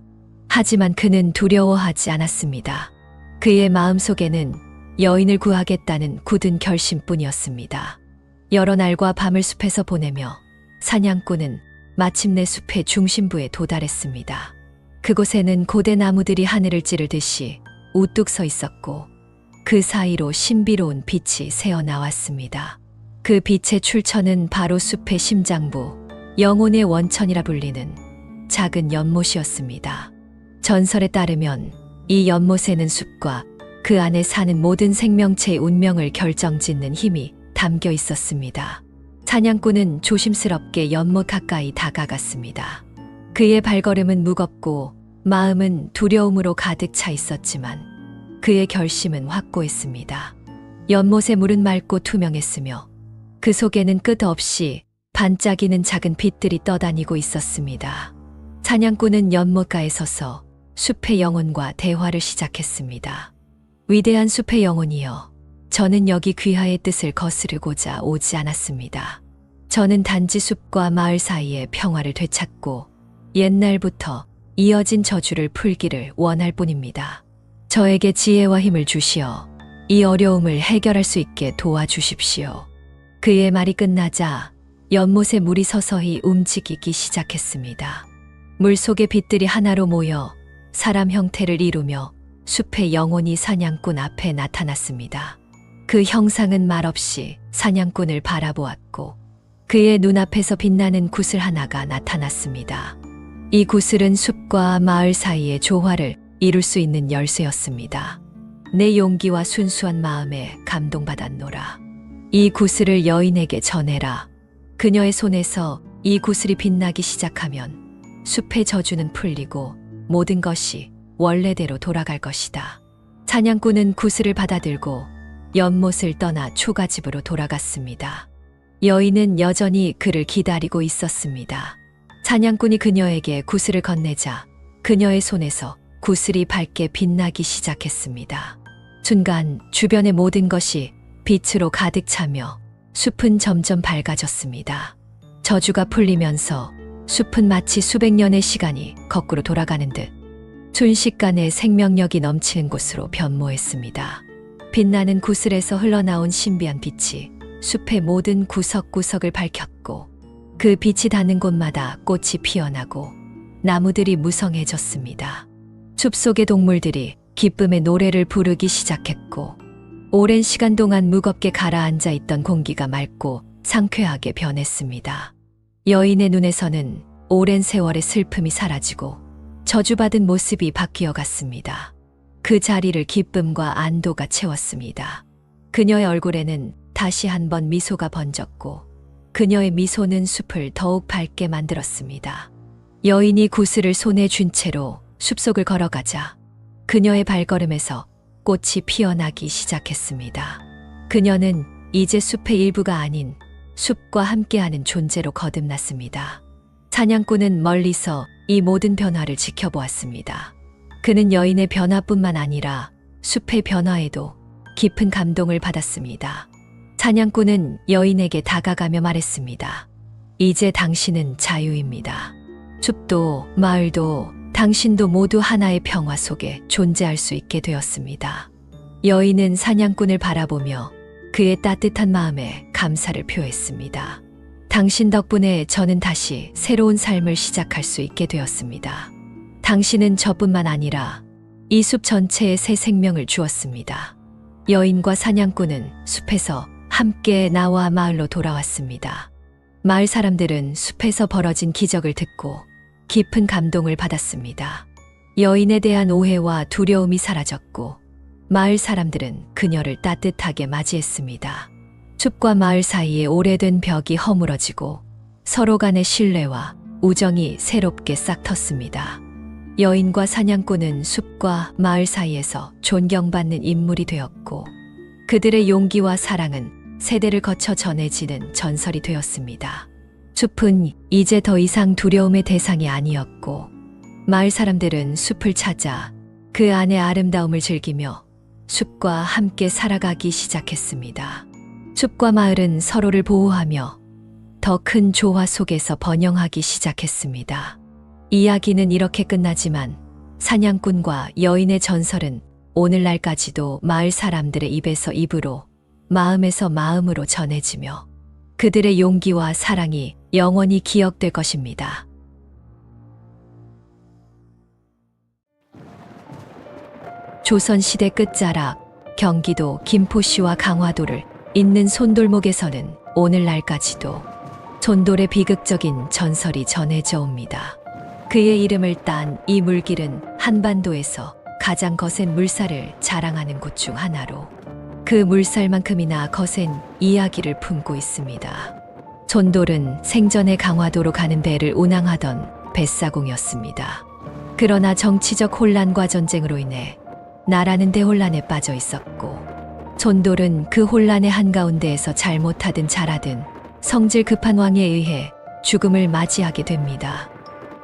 하지만 그는 두려워하지 않았습니다. 그의 마음속에는 여인을 구하겠다는 굳은 결심뿐이었습니다. 여러 날과 밤을 숲에서 보내며 사냥꾼은 마침내 숲의 중심부에 도달했습니다. 그곳에는 고대 나무들이 하늘을 찌르듯이 우뚝 서 있었고 그 사이로 신비로운 빛이 새어나왔습니다. 그 빛의 출처는 바로 숲의 심장부, 영혼의 원천이라 불리는 작은 연못이었습니다. 전설에 따르면 이 연못에는 숲과 그 안에 사는 모든 생명체의 운명을 결정짓는 힘이 담겨 있었습니다. 사냥꾼은 조심스럽게 연못 가까이 다가갔습니다. 그의 발걸음은 무겁고 마음은 두려움으로 가득 차 있었지만 그의 결심은 확고했습니다. 연못의 물은 맑고 투명했으며 그 속에는 끝없이 반짝이는 작은 빛들이 떠다니고 있었습니다. 사냥꾼은 연못가에 서서 숲의 영혼과 대화를 시작했습니다. 위대한 숲의 영혼이여, 저는 여기 귀하의 뜻을 거스르고자 오지 않았습니다. 저는 단지 숲과 마을 사이의 평화를 되찾고 옛날부터 이어진 저주를 풀기를 원할 뿐입니다. 저에게 지혜와 힘을 주시어 이 어려움을 해결할 수 있게 도와주십시오. 그의 말이 끝나자 연못의 물이 서서히 움직이기 시작했습니다. 물 속의 빛들이 하나로 모여 사람 형태를 이루며 숲의 영혼이 사냥꾼 앞에 나타났습니다. 그 형상은 말없이 사냥꾼을 바라보았고 그의 눈앞에서 빛나는 구슬 하나가 나타났습니다. 이 구슬은 숲과 마을 사이의 조화를 이룰 수 있는 열쇠였습니다. 내 용기와 순수한 마음에 감동받았노라. 이 구슬을 여인에게 전해라. 그녀의 손에서 이 구슬이 빛나기 시작하면 숲의 저주는 풀리고 모든 것이 원래대로 돌아갈 것이다. 사냥꾼은 구슬을 받아들고 연못을 떠나 초가집으로 돌아갔습니다. 여인은 여전히 그를 기다리고 있었습니다. 사냥꾼이 그녀에게 구슬을 건네자 그녀의 손에서 구슬이 밝게 빛나기 시작했습니다. 순간 주변의 모든 것이 빛으로 가득 차며 숲은 점점 밝아졌습니다. 저주가 풀리면서 숲은 마치 수백 년의 시간이 거꾸로 돌아가는 듯 순식간에 생명력이 넘치는 곳으로 변모했습니다. 빛나는 구슬에서 흘러나온 신비한 빛이 숲의 모든 구석구석을 밝혔고 그 빛이 닿는 곳마다 꽃이 피어나고 나무들이 무성해졌습니다. 숲속의 동물들이 기쁨의 노래를 부르기 시작했고 오랜 시간 동안 무겁게 가라앉아 있던 공기가 맑고 상쾌하게 변했습니다. 여인의 눈에서는 오랜 세월의 슬픔이 사라지고 저주받은 모습이 바뀌어 갔습니다. 그 자리를 기쁨과 안도가 채웠습니다. 그녀의 얼굴에는 다시 한번 미소가 번졌고 그녀의 미소는 숲을 더욱 밝게 만들었습니다. 여인이 구슬을 손에 쥔 채로 숲속을 걸어가자 그녀의 발걸음에서 꽃이 피어나기 시작했습니다. 그녀는 이제 숲의 일부가 아닌 숲과 함께하는 존재로 거듭났습니다. 사냥꾼은 멀리서 이 모든 변화를 지켜보았습니다. 그는 여인의 변화뿐만 아니라 숲의 변화에도 깊은 감동을 받았습니다. 사냥꾼은 여인에게 다가가며 말했습니다. 이제 당신은 자유입니다. 숲도 마을도 당신도 모두 하나의 평화 속에 존재할 수 있게 되었습니다. 여인은 사냥꾼을 바라보며 그의 따뜻한 마음에 감사를 표했습니다. 당신 덕분에 저는 다시 새로운 삶을 시작할 수 있게 되었습니다. 당신은 저뿐만 아니라 이 숲 전체에 새 생명을 주었습니다. 여인과 사냥꾼은 숲에서 함께 나와 마을로 돌아왔습니다. 마을 사람들은 숲에서 벌어진 기적을 듣고 깊은 감동을 받았습니다. 여인에 대한 오해와 두려움이 사라졌고 마을 사람들은 그녀를 따뜻하게 맞이했습니다. 숲과 마을 사이에 오래된 벽이 허물어지고 서로 간의 신뢰와 우정이 새롭게 싹 텄습니다. 여인과 사냥꾼은 숲과 마을 사이에서 존경받는 인물이 되었고 그들의 용기와 사랑은 세대를 거쳐 전해지는 전설이 되었습니다. 숲은 이제 더 이상 두려움의 대상이 아니었고 마을 사람들은 숲을 찾아 그 안의 아름다움을 즐기며 숲과 함께 살아가기 시작했습니다. 숲과 마을은 서로를 보호하며 더 큰 조화 속에서 번영하기 시작했습니다. 이야기는 이렇게 끝나지만 사냥꾼과 여인의 전설은 오늘날까지도 마을 사람들의 입에서 입으로 마음에서 마음으로 전해지며 그들의 용기와 사랑이 영원히 기억될 것입니다. 조선시대 끝자락 경기도 김포시와 강화도를 잇는 손돌목에서는 오늘날까지도 손돌의 비극적인 전설이 전해져 옵니다. 그의 이름을 딴 이 물길은 한반도에서 가장 거센 물살을 자랑하는 곳 중 하나로 그 물살만큼이나 거센 이야기를 품고 있습니다. 손돌은 생전에 강화도로 가는 배를 운항하던 뱃사공이었습니다. 그러나 정치적 혼란과 전쟁으로 인해 나라는 대혼란에 빠져 있었고 손돌은 그 혼란의 한가운데에서 잘못하든 잘하든 성질 급한 왕에 의해 죽음을 맞이하게 됩니다.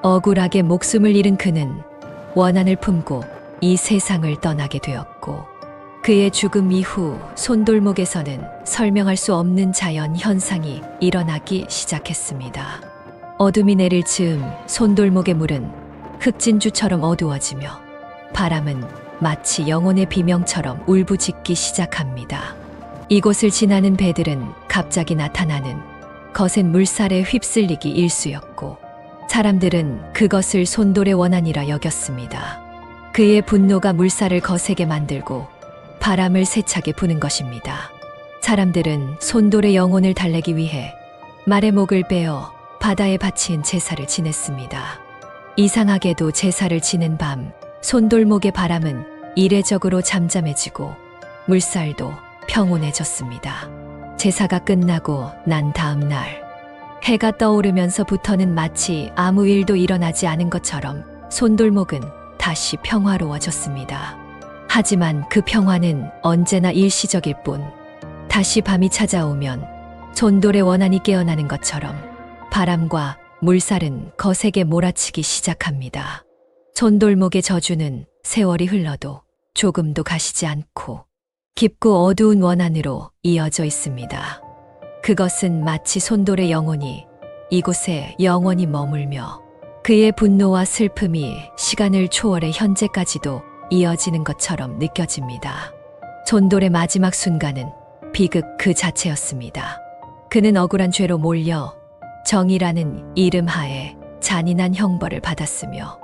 억울하게 목숨을 잃은 그는 원한을 품고 이 세상을 떠나게 되었고 그의 죽음 이후 손돌목에서는 설명할 수 없는 자연 현상이 일어나기 시작했습니다. 어둠이 내릴 즈음 손돌목의 물은 흑진주처럼 어두워지며 바람은 마치 영혼의 비명처럼 울부짖기 시작합니다. 이곳을 지나는 배들은 갑자기 나타나는 거센 물살에 휩쓸리기 일쑤였고 사람들은 그것을 손돌의 원한이라 여겼습니다. 그의 분노가 물살을 거세게 만들고 바람을 세차게 부는 것입니다. 사람들은 손돌의 영혼을 달래기 위해 말의 목을 베어 바다에 바친 제사를 지냈습니다. 이상하게도 제사를 지낸 밤 손돌목의 바람은 이례적으로 잠잠해지고 물살도 평온해졌습니다. 제사가 끝나고 난 다음 날 해가 떠오르면서부터는 마치 아무 일도 일어나지 않은 것처럼 손돌목은 다시 평화로워졌습니다. 하지만 그 평화는 언제나 일시적일 뿐 다시 밤이 찾아오면 손돌의 원한이 깨어나는 것처럼 바람과 물살은 거세게 몰아치기 시작합니다. 손돌목의 저주는 세월이 흘러도 조금도 가시지 않고 깊고 어두운 원한으로 이어져 있습니다. 그것은 마치 손돌의 영혼이 이곳에 영원히 머물며 그의 분노와 슬픔이 시간을 초월해 현재까지도 이어지는 것처럼 느껴집니다. 손돌의 마지막 순간은 비극 그 자체였습니다. 그는 억울한 죄로 몰려 정의라는 이름 하에 잔인한 형벌을 받았으며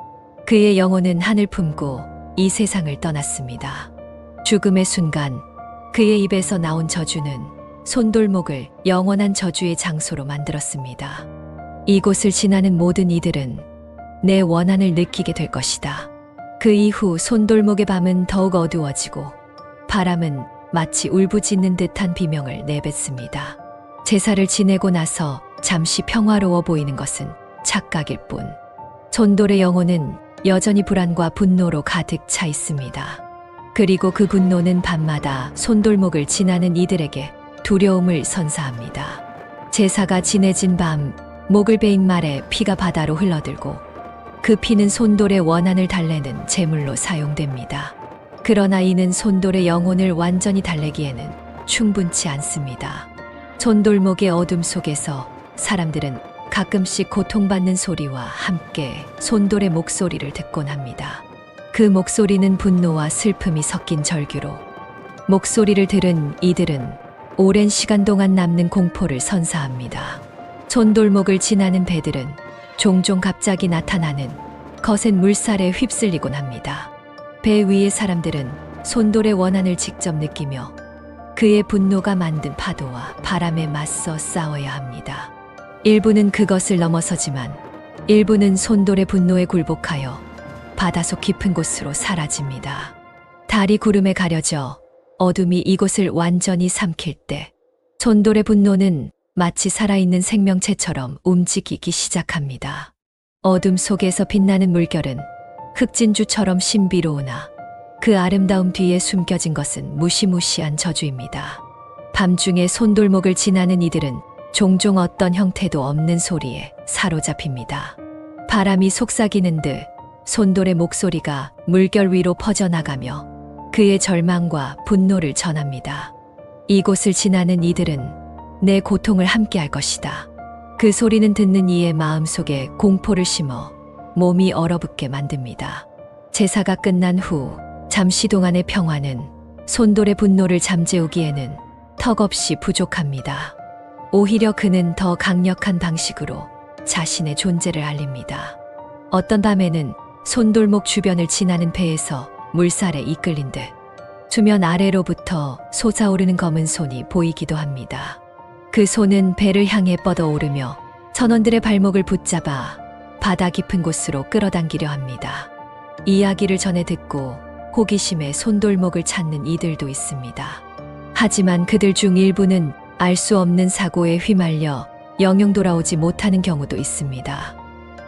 그의 영혼은 하늘 품고 이 세상을 떠났습니다. 죽음의 순간 그의 입에서 나온 저주는 손돌목을 영원한 저주의 장소로 만들었습니다. 이곳을 지나는 모든 이들은 내 원한을 느끼게 될 것이다. 그 이후 손돌목의 밤은 더욱 어두워지고 바람은 마치 울부짖는 듯한 비명을 내뱉습니다. 제사를 지내고 나서 잠시 평화로워 보이는 것은 착각일 뿐 손돌의 영혼은 여전히 불안과 분노로 가득 차 있습니다. 그리고 그 분노는 밤마다 손돌목을 지나는 이들에게 두려움을 선사합니다. 제사가 지내진 밤 목을 베인 말에 피가 바다로 흘러들고 그 피는 손돌의 원한을 달래는 제물로 사용됩니다. 그러나 이는 손돌의 영혼을 완전히 달래기에는 충분치 않습니다. 손돌목의 어둠 속에서 사람들은 가끔씩 고통받는 소리와 함께 손돌의 목소리를 듣곤 합니다. 그 목소리는 분노와 슬픔이 섞인 절규로, 목소리를 들은 이들은 오랜 시간 동안 남는 공포를 선사합니다. 손돌목을 지나는 배들은 종종 갑자기 나타나는 거센 물살에 휩쓸리곤 합니다. 배 위의 사람들은 손돌의 원한을 직접 느끼며 그의 분노가 만든 파도와 바람에 맞서 싸워야 합니다. 일부는 그것을 넘어서지만 일부는 손돌의 분노에 굴복하여 바다속 깊은 곳으로 사라집니다. 달이 구름에 가려져 어둠이 이곳을 완전히 삼킬 때 손돌의 분노는 마치 살아있는 생명체처럼 움직이기 시작합니다. 어둠 속에서 빛나는 물결은 흑진주처럼 신비로우나 그 아름다움 뒤에 숨겨진 것은 무시무시한 저주입니다. 밤중에 손돌목을 지나는 이들은 종종 어떤 형태도 없는 소리에 사로잡힙니다. 바람이 속삭이는 듯 손돌의 목소리가 물결 위로 퍼져나가며 그의 절망과 분노를 전합니다. 이곳을 지나는 이들은 내 고통을 함께할 것이다. 그 소리는 듣는 이의 마음속에 공포를 심어 몸이 얼어붙게 만듭니다. 제사가 끝난 후 잠시 동안의 평화는 손돌의 분노를 잠재우기에는 턱없이 부족합니다. 오히려 그는 더 강력한 방식으로 자신의 존재를 알립니다. 어떤 밤에는 손돌목 주변을 지나는 배에서 물살에 이끌린 듯 수면 아래로부터 솟아오르는 검은 손이 보이기도 합니다. 그 손은 배를 향해 뻗어오르며 선원들의 발목을 붙잡아 바다 깊은 곳으로 끌어당기려 합니다. 이야기를 전해 듣고 호기심에 손돌목을 찾는 이들도 있습니다. 하지만 그들 중 일부는 알 수 없는 사고에 휘말려 영영 돌아오지 못하는 경우도 있습니다.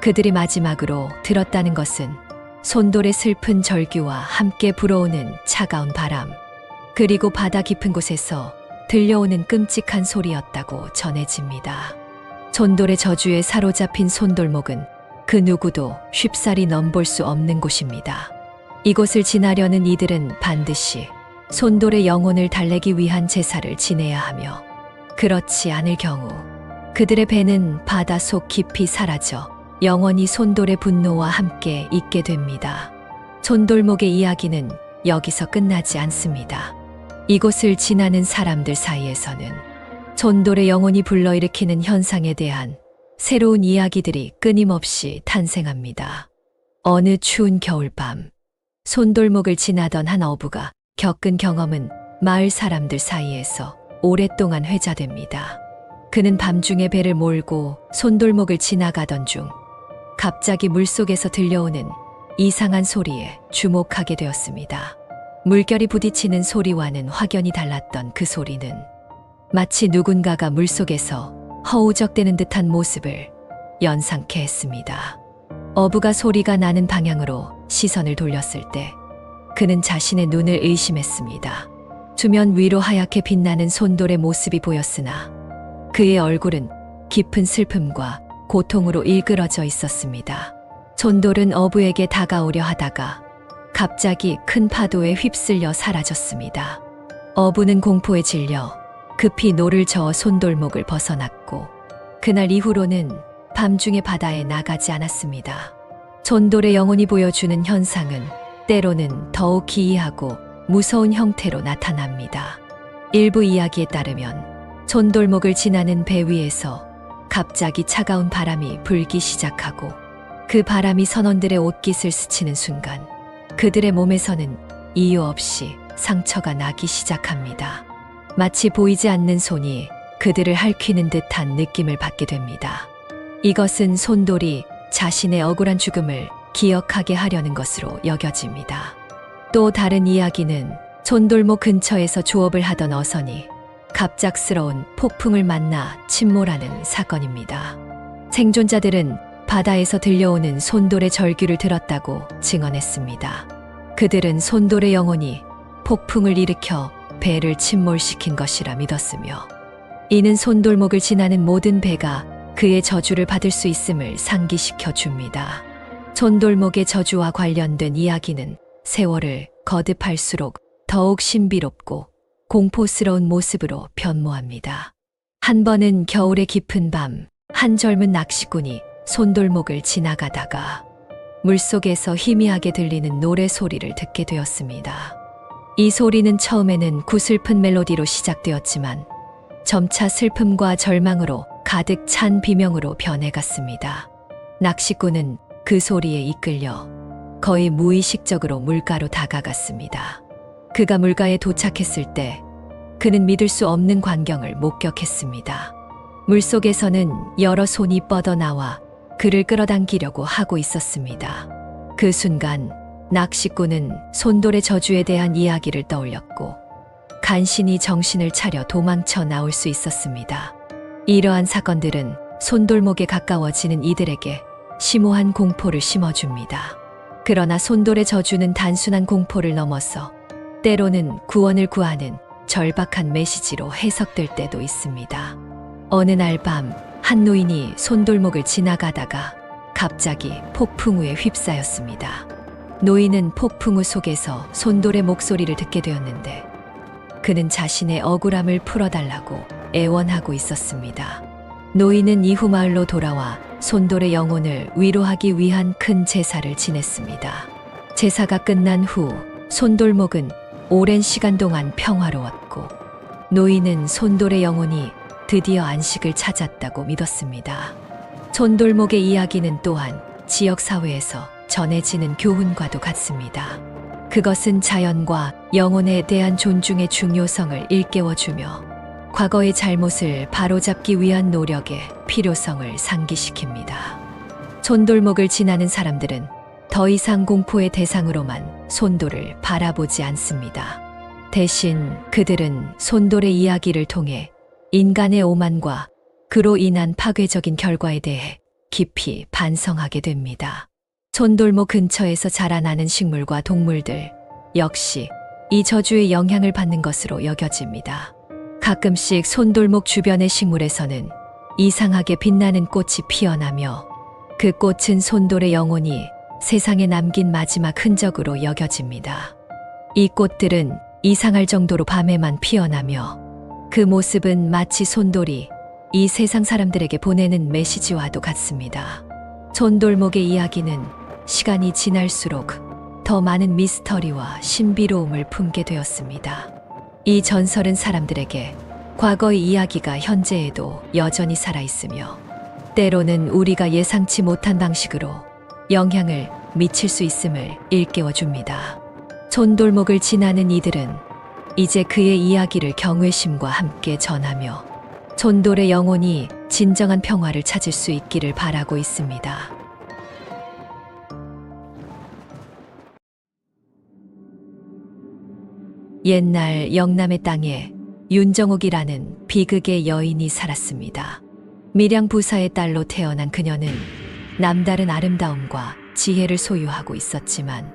그들이 마지막으로 들었다는 것은 손돌의 슬픈 절규와 함께 불어오는 차가운 바람, 그리고 바다 깊은 곳에서 들려오는 끔찍한 소리였다고 전해집니다. 손돌의 저주에 사로잡힌 손돌목은 그 누구도 쉽사리 넘볼 수 없는 곳입니다. 이곳을 지나려는 이들은 반드시 손돌의 영혼을 달래기 위한 제사를 지내야 하며, 그렇지 않을 경우 그들의 배는 바다 속 깊이 사라져 영원히 손돌의 분노와 함께 있게 됩니다. 손돌목의 이야기는 여기서 끝나지 않습니다. 이곳을 지나는 사람들 사이에서는 손돌의 영혼이 불러일으키는 현상에 대한 새로운 이야기들이 끊임없이 탄생합니다. 어느 추운 겨울밤, 손돌목을 지나던 한 어부가 겪은 경험은 마을 사람들 사이에서 오랫동안 회자됩니다. 그는 밤중에 배를 몰고 손돌목을 지나가던 중 갑자기 물속에서 들려오는 이상한 소리에 주목하게 되었습니다. 물결이 부딪히는 소리와는 확연히 달랐던 그 소리는 마치 누군가가 물속에서 허우적대는 듯한 모습을 연상케 했습니다. 어부가 소리가 나는 방향으로 시선을 돌렸을 때 그는 자신의 눈을 의심했습니다. 수면 위로 하얗게 빛나는 손돌의 모습이 보였으나 그의 얼굴은 깊은 슬픔과 고통으로 일그러져 있었습니다. 손돌은 어부에게 다가오려 하다가 갑자기 큰 파도에 휩쓸려 사라졌습니다. 어부는 공포에 질려 급히 노를 저어 손돌목을 벗어났고 그날 이후로는 밤중에 바다에 나가지 않았습니다. 손돌의 영혼이 보여주는 현상은 때로는 더욱 기이하고 무서운 형태로 나타납니다. 일부 이야기에 따르면 손돌목을 지나는 배 위에서 갑자기 차가운 바람이 불기 시작하고 그 바람이 선원들의 옷깃을 스치는 순간 그들의 몸에서는 이유 없이 상처가 나기 시작합니다. 마치 보이지 않는 손이 그들을 핥히는 듯한 느낌을 받게 됩니다. 이것은 손돌이 자신의 억울한 죽음을 기억하게 하려는 것으로 여겨집니다. 또 다른 이야기는 손돌목 근처에서 조업을 하던 어선이 갑작스러운 폭풍을 만나 침몰하는 사건입니다. 생존자들은 바다에서 들려오는 손돌의 절규를 들었다고 증언했습니다. 그들은 손돌의 영혼이 폭풍을 일으켜 배를 침몰시킨 것이라 믿었으며 이는 손돌목을 지나는 모든 배가 그의 저주를 받을 수 있음을 상기시켜 줍니다. 손돌목의 저주와 관련된 이야기는 세월을 거듭할수록 더욱 신비롭고 공포스러운 모습으로 변모합니다. 한 번은 겨울의 깊은 밤, 한 젊은 낚시꾼이 손돌목을 지나가다가 물속에서 희미하게 들리는 노래 소리를 듣게 되었습니다. 이 소리는 처음에는 구슬픈 멜로디로 시작되었지만 점차 슬픔과 절망으로 가득 찬 비명으로 변해갔습니다. 낚시꾼은 그 소리에 이끌려 거의 무의식적으로 물가로 다가갔습니다. 그가 물가에 도착했을 때 그는 믿을 수 없는 광경을 목격했습니다. 물속에서는 여러 손이 뻗어나와 그를 끌어당기려고 하고 있었습니다. 그 순간 낚시꾼은 손돌의 저주에 대한 이야기를 떠올렸고 간신히 정신을 차려 도망쳐 나올 수 있었습니다. 이러한 사건들은 손돌목에 가까워지는 이들에게 심오한 공포를 심어줍니다. 그러나 손돌의 저주는 단순한 공포를 넘어서 때로는 구원을 구하는 절박한 메시지로 해석될 때도 있습니다. 어느 날 밤, 한 노인이 손돌목을 지나가다가 갑자기 폭풍우에 휩싸였습니다. 노인은 폭풍우 속에서 손돌의 목소리를 듣게 되었는데 그는 자신의 억울함을 풀어달라고 애원하고 있었습니다. 노인은 이후 마을로 돌아와 손돌의 영혼을 위로하기 위한 큰 제사를 지냈습니다. 제사가 끝난 후 손돌목은 오랜 시간 동안 평화로웠고 노인은 손돌의 영혼이 드디어 안식을 찾았다고 믿었습니다. 손돌목의 이야기는 또한 지역사회에서 전해지는 교훈과도 같습니다. 그것은 자연과 영혼에 대한 존중의 중요성을 일깨워주며 과거의 잘못을 바로잡기 위한 노력의 필요성을 상기시킵니다. 손돌목을 지나는 사람들은 더 이상 공포의 대상으로만 손돌을 바라보지 않습니다. 대신 그들은 손돌의 이야기를 통해 인간의 오만과 그로 인한 파괴적인 결과에 대해 깊이 반성하게 됩니다. 손돌목 근처에서 자라나는 식물과 동물들 역시 이 저주의 영향을 받는 것으로 여겨집니다. 가끔씩 손돌목 주변의 식물에서는 이상하게 빛나는 꽃이 피어나며 그 꽃은 손돌의 영혼이 세상에 남긴 마지막 흔적으로 여겨집니다. 이 꽃들은 이상할 정도로 밤에만 피어나며 그 모습은 마치 손돌이 이 세상 사람들에게 보내는 메시지와도 같습니다. 손돌목의 이야기는 시간이 지날수록 더 많은 미스터리와 신비로움을 품게 되었습니다. 이 전설은 사람들에게 과거의 이야기가 현재에도 여전히 살아있으며 때로는 우리가 예상치 못한 방식으로 영향을 미칠 수 있음을 일깨워줍니다. 손돌목을 지나는 이들은 이제 그의 이야기를 경외심과 함께 전하며 손돌의 영혼이 진정한 평화를 찾을 수 있기를 바라고 있습니다. 옛날 영남의 땅에 윤정옥이라는 비극의 여인이 살았습니다. 밀양 부사의 딸로 태어난 그녀는 남다른 아름다움과 지혜를 소유하고 있었지만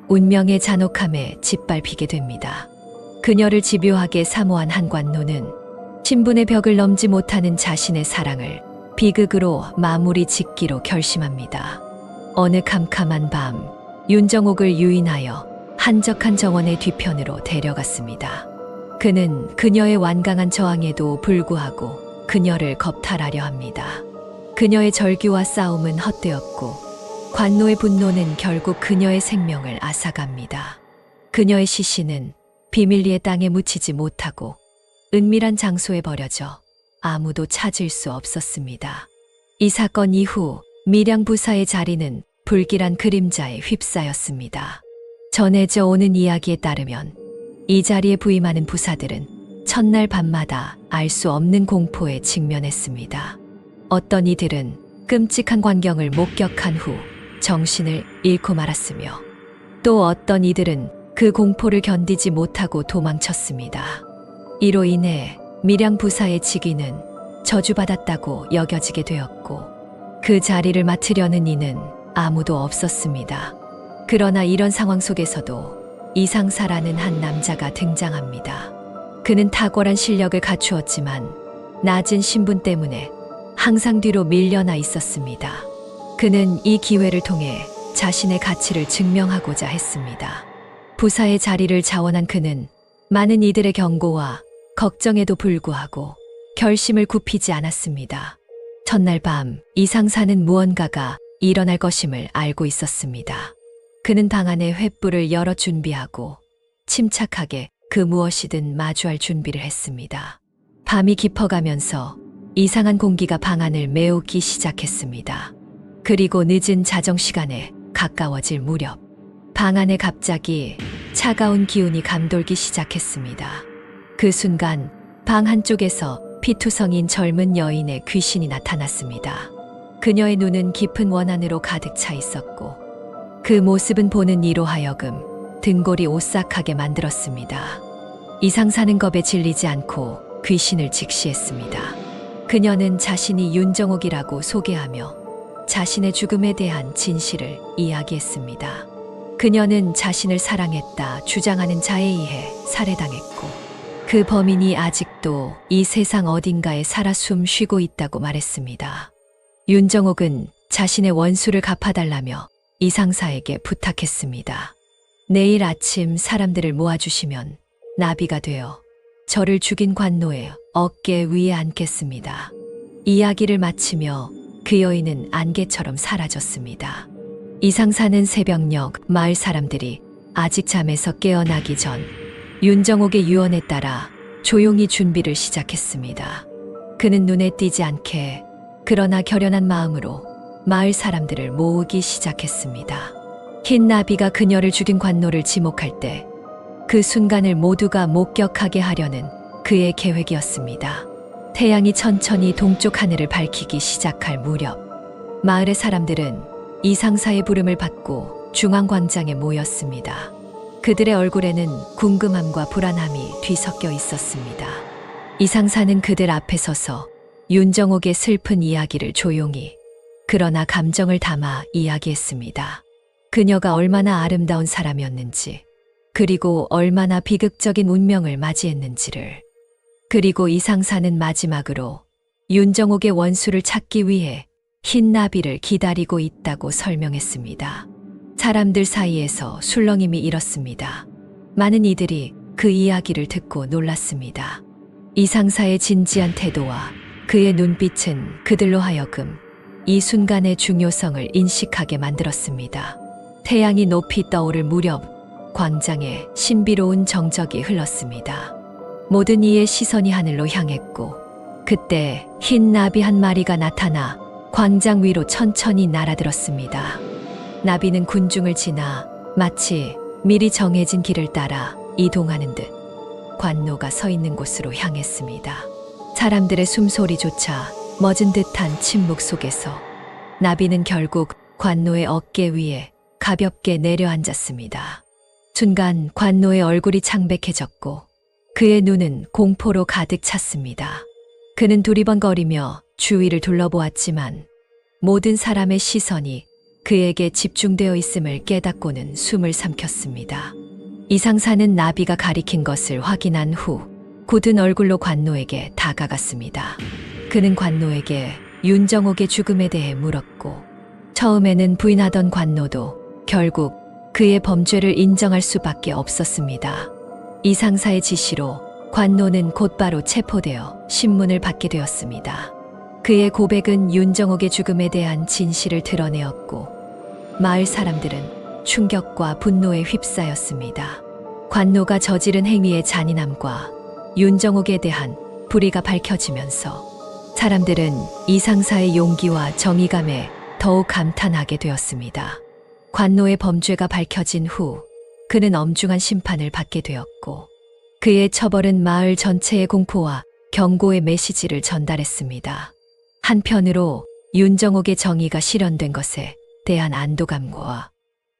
운명의 잔혹함에 짓밟히게 됩니다. 그녀를 집요하게 사모한 한관노는 신분의 벽을 넘지 못하는 자신의 사랑을 비극으로 마무리 짓기로 결심합니다. 어느 캄캄한 밤, 윤정옥을 유인하여 한적한 정원의 뒤편으로 데려갔습니다. 그는 그녀의 완강한 저항에도 불구하고 그녀를 겁탈하려 합니다. 그녀의 절규와 싸움은 헛되었고 관노의 분노는 결국 그녀의 생명을 앗아갑니다. 그녀의 시신은 비밀리의 땅에 묻히지 못하고 은밀한 장소에 버려져 아무도 찾을 수 없었습니다. 이 사건 이후 밀양 부사의 자리는 불길한 그림자에 휩싸였습니다. 전해져 오는 이야기에 따르면 이 자리에 부임하는 부사들은 첫날 밤마다 알 수 없는 공포에 직면했습니다. 어떤 이들은 끔찍한 광경을 목격한 후 정신을 잃고 말았으며 또 어떤 이들은 그 공포를 견디지 못하고 도망쳤습니다. 이로 인해 밀양 부사의 직위는 저주받았다고 여겨지게 되었고 그 자리를 맡으려는 이는 아무도 없었습니다. 그러나 이런 상황 속에서도 이상사라는 한 남자가 등장합니다. 그는 탁월한 실력을 갖추었지만 낮은 신분 때문에 항상 뒤로 밀려나 있었습니다. 그는 이 기회를 통해 자신의 가치를 증명하고자 했습니다. 부사의 자리를 자원한 그는 많은 이들의 경고와 걱정에도 불구하고 결심을 굽히지 않았습니다. 첫날 밤 이상사는 무언가가 일어날 것임을 알고 있었습니다. 그는 방 안에 횃불을 열어 준비하고 침착하게 그 무엇이든 마주할 준비를 했습니다. 밤이 깊어가면서 이상한 공기가 방 안을 메우기 시작했습니다. 그리고 늦은 자정 시간에 가까워질 무렵 방 안에 갑자기 차가운 기운이 감돌기 시작했습니다. 그 순간 방 한쪽에서 피투성인 젊은 여인의 귀신이 나타났습니다. 그녀의 눈은 깊은 원한으로 가득 차 있었고 그 모습은 보는 이로 하여금 등골이 오싹하게 만들었습니다. 이상사는 겁에 질리지 않고 귀신을 직시했습니다. 그녀는 자신이 윤정옥이라고 소개하며 자신의 죽음에 대한 진실을 이야기했습니다. 그녀는 자신을 사랑했다 주장하는 자에 의해 살해당했고 그 범인이 아직도 이 세상 어딘가에 살아 숨 쉬고 있다고 말했습니다. 윤정옥은 자신의 원수를 갚아달라며 이상사에게 부탁했습니다. 내일 아침 사람들을 모아주시면 나비가 되어 저를 죽인 관노의 어깨 위에 앉겠습니다. 이야기를 마치며 그 여인은 안개처럼 사라졌습니다. 이상사는 새벽녘 마을 사람들이 아직 잠에서 깨어나기 전 윤정옥의 유언에 따라 조용히 준비를 시작했습니다. 그는 눈에 띄지 않게 그러나 결연한 마음으로 마을 사람들을 모으기 시작했습니다. 흰 나비가 그녀를 죽인 관노를 지목할 때 그 순간을 모두가 목격하게 하려는 그의 계획이었습니다. 태양이 천천히 동쪽 하늘을 밝히기 시작할 무렵 마을의 사람들은 이상사의 부름을 받고 중앙광장에 모였습니다. 그들의 얼굴에는 궁금함과 불안함이 뒤섞여 있었습니다. 이상사는 그들 앞에 서서 윤정옥의 슬픈 이야기를 조용히 그러나 감정을 담아 이야기했습니다. 그녀가 얼마나 아름다운 사람이었는지 그리고 얼마나 비극적인 운명을 맞이했는지를 그리고 이상사는 마지막으로 윤정옥의 원수를 찾기 위해 흰 나비를 기다리고 있다고 설명했습니다. 사람들 사이에서 술렁임이 일었습니다. 많은 이들이 그 이야기를 듣고 놀랐습니다. 이상사의 진지한 태도와 그의 눈빛은 그들로 하여금 이 순간의 중요성을 인식하게 만들었습니다. 태양이 높이 떠오를 무렵 광장에 신비로운 정적이 흘렀습니다. 모든 이의 시선이 하늘로 향했고 그때 흰 나비 한 마리가 나타나 광장 위로 천천히 날아들었습니다. 나비는 군중을 지나 마치 미리 정해진 길을 따라 이동하는 듯 관노가 서 있는 곳으로 향했습니다. 사람들의 숨소리조차 멎은 듯한 침묵 속에서 나비는 결국 관노의 어깨 위에 가볍게 내려앉았습니다. 순간 관노의 얼굴이 창백해졌고 그의 눈은 공포로 가득 찼습니다. 그는 두리번거리며 주위를 둘러보았지만 모든 사람의 시선이 그에게 집중되어 있음을 깨닫고는 숨을 삼켰습니다. 이상사는 나비가 가리킨 것을 확인한 후 굳은 얼굴로 관노에게 다가갔습니다. 그는 관노에게 윤정옥의 죽음에 대해 물었고 처음에는 부인하던 관노도 결국 그의 범죄를 인정할 수밖에 없었습니다. 이상사의 지시로 관노는 곧바로 체포되어 신문을 받게 되었습니다. 그의 고백은 윤정옥의 죽음에 대한 진실을 드러내었고 마을 사람들은 충격과 분노에 휩싸였습니다. 관노가 저지른 행위의 잔인함과 윤정옥에 대한 불의가 밝혀지면서 사람들은 이상사의 용기와 정의감에 더욱 감탄하게 되었습니다. 관노의 범죄가 밝혀진 후 그는 엄중한 심판을 받게 되었고 그의 처벌은 마을 전체의 공포와 경고의 메시지를 전달했습니다. 한편으로 윤정옥의 정의가 실현된 것에 대한 안도감과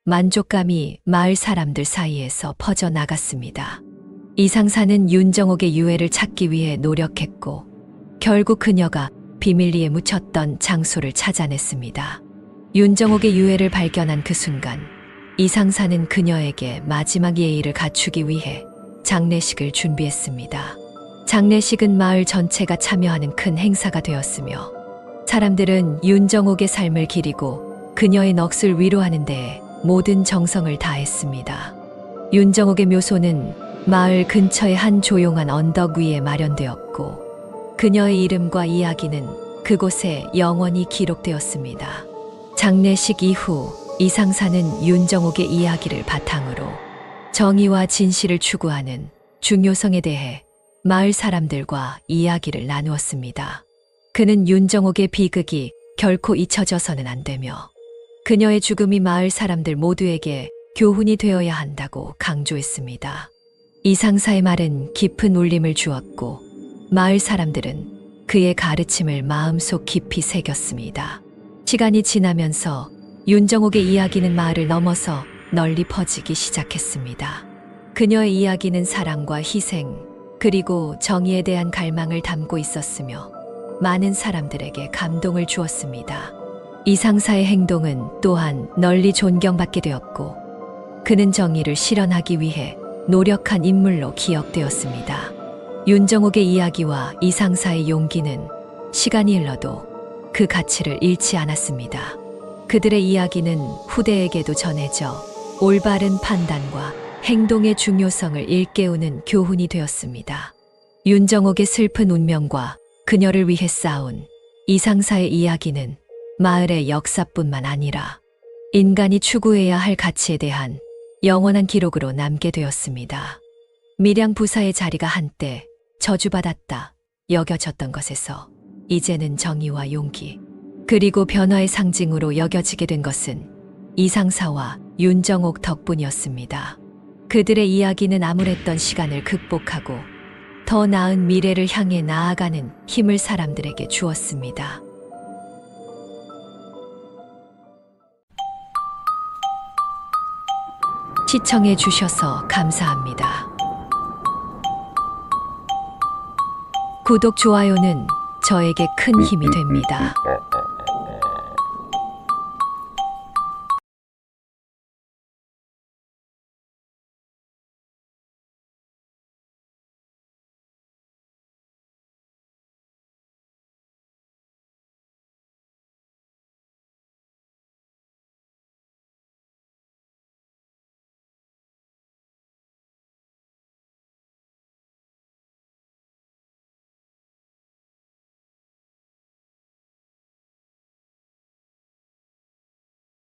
만족감이 마을 사람들 사이에서 퍼져나갔습니다. 이상사는 윤정옥의 유해를 찾기 위해 노력했고 결국 그녀가 비밀리에 묻혔던 장소를 찾아냈습니다. 윤정옥의 유해를 발견한 그 순간 이상사는 그녀에게 마지막 예의를 갖추기 위해 장례식을 준비했습니다. 장례식은 마을 전체가 참여하는 큰 행사가 되었으며 사람들은 윤정옥의 삶을 기리고 그녀의 넋을 위로하는 데 모든 정성을 다했습니다. 윤정옥의 묘소는 마을 근처의 한 조용한 언덕 위에 마련되었고 그녀의 이름과 이야기는 그곳에 영원히 기록되었습니다. 장례식 이후 이상사는 윤정옥의 이야기를 바탕으로 정의와 진실을 추구하는 중요성에 대해 마을 사람들과 이야기를 나누었습니다. 그는 윤정옥의 비극이 결코 잊혀져서는 안 되며 그녀의 죽음이 마을 사람들 모두에게 교훈이 되어야 한다고 강조했습니다. 이상사의 말은 깊은 울림을 주었고 마을 사람들은 그의 가르침을 마음속 깊이 새겼습니다. 시간이 지나면서 윤정옥의 이야기는 마을을 넘어서 널리 퍼지기 시작했습니다. 그녀의 이야기는 사랑과 희생, 그리고 정의에 대한 갈망을 담고 있었으며 많은 사람들에게 감동을 주었습니다. 이상사의 행동은 또한 널리 존경받게 되었고 그는 정의를 실현하기 위해 노력한 인물로 기억되었습니다. 윤정옥의 이야기와 이상사의 용기는 시간이 흘러도 그 가치를 잃지 않았습니다. 그들의 이야기는 후대에게도 전해져 올바른 판단과 행동의 중요성을 일깨우는 교훈이 되었습니다. 윤정옥의 슬픈 운명과 그녀를 위해 싸운 이상사의 이야기는 마을의 역사뿐만 아니라 인간이 추구해야 할 가치에 대한 영원한 기록으로 남게 되었습니다. 밀양 부사의 자리가 한때 저주받았다 여겨졌던 것에서 이제는 정의와 용기, 그리고 변화의 상징으로 여겨지게 된 것은 이상사와 윤정옥 덕분이었습니다. 그들의 이야기는 암울했던 시간을 극복하고 더 나은 미래를 향해 나아가는 힘을 사람들에게 주었습니다. 시청해 주셔서 감사합니다. 구독, 좋아요는 저에게 큰 힘이 됩니다.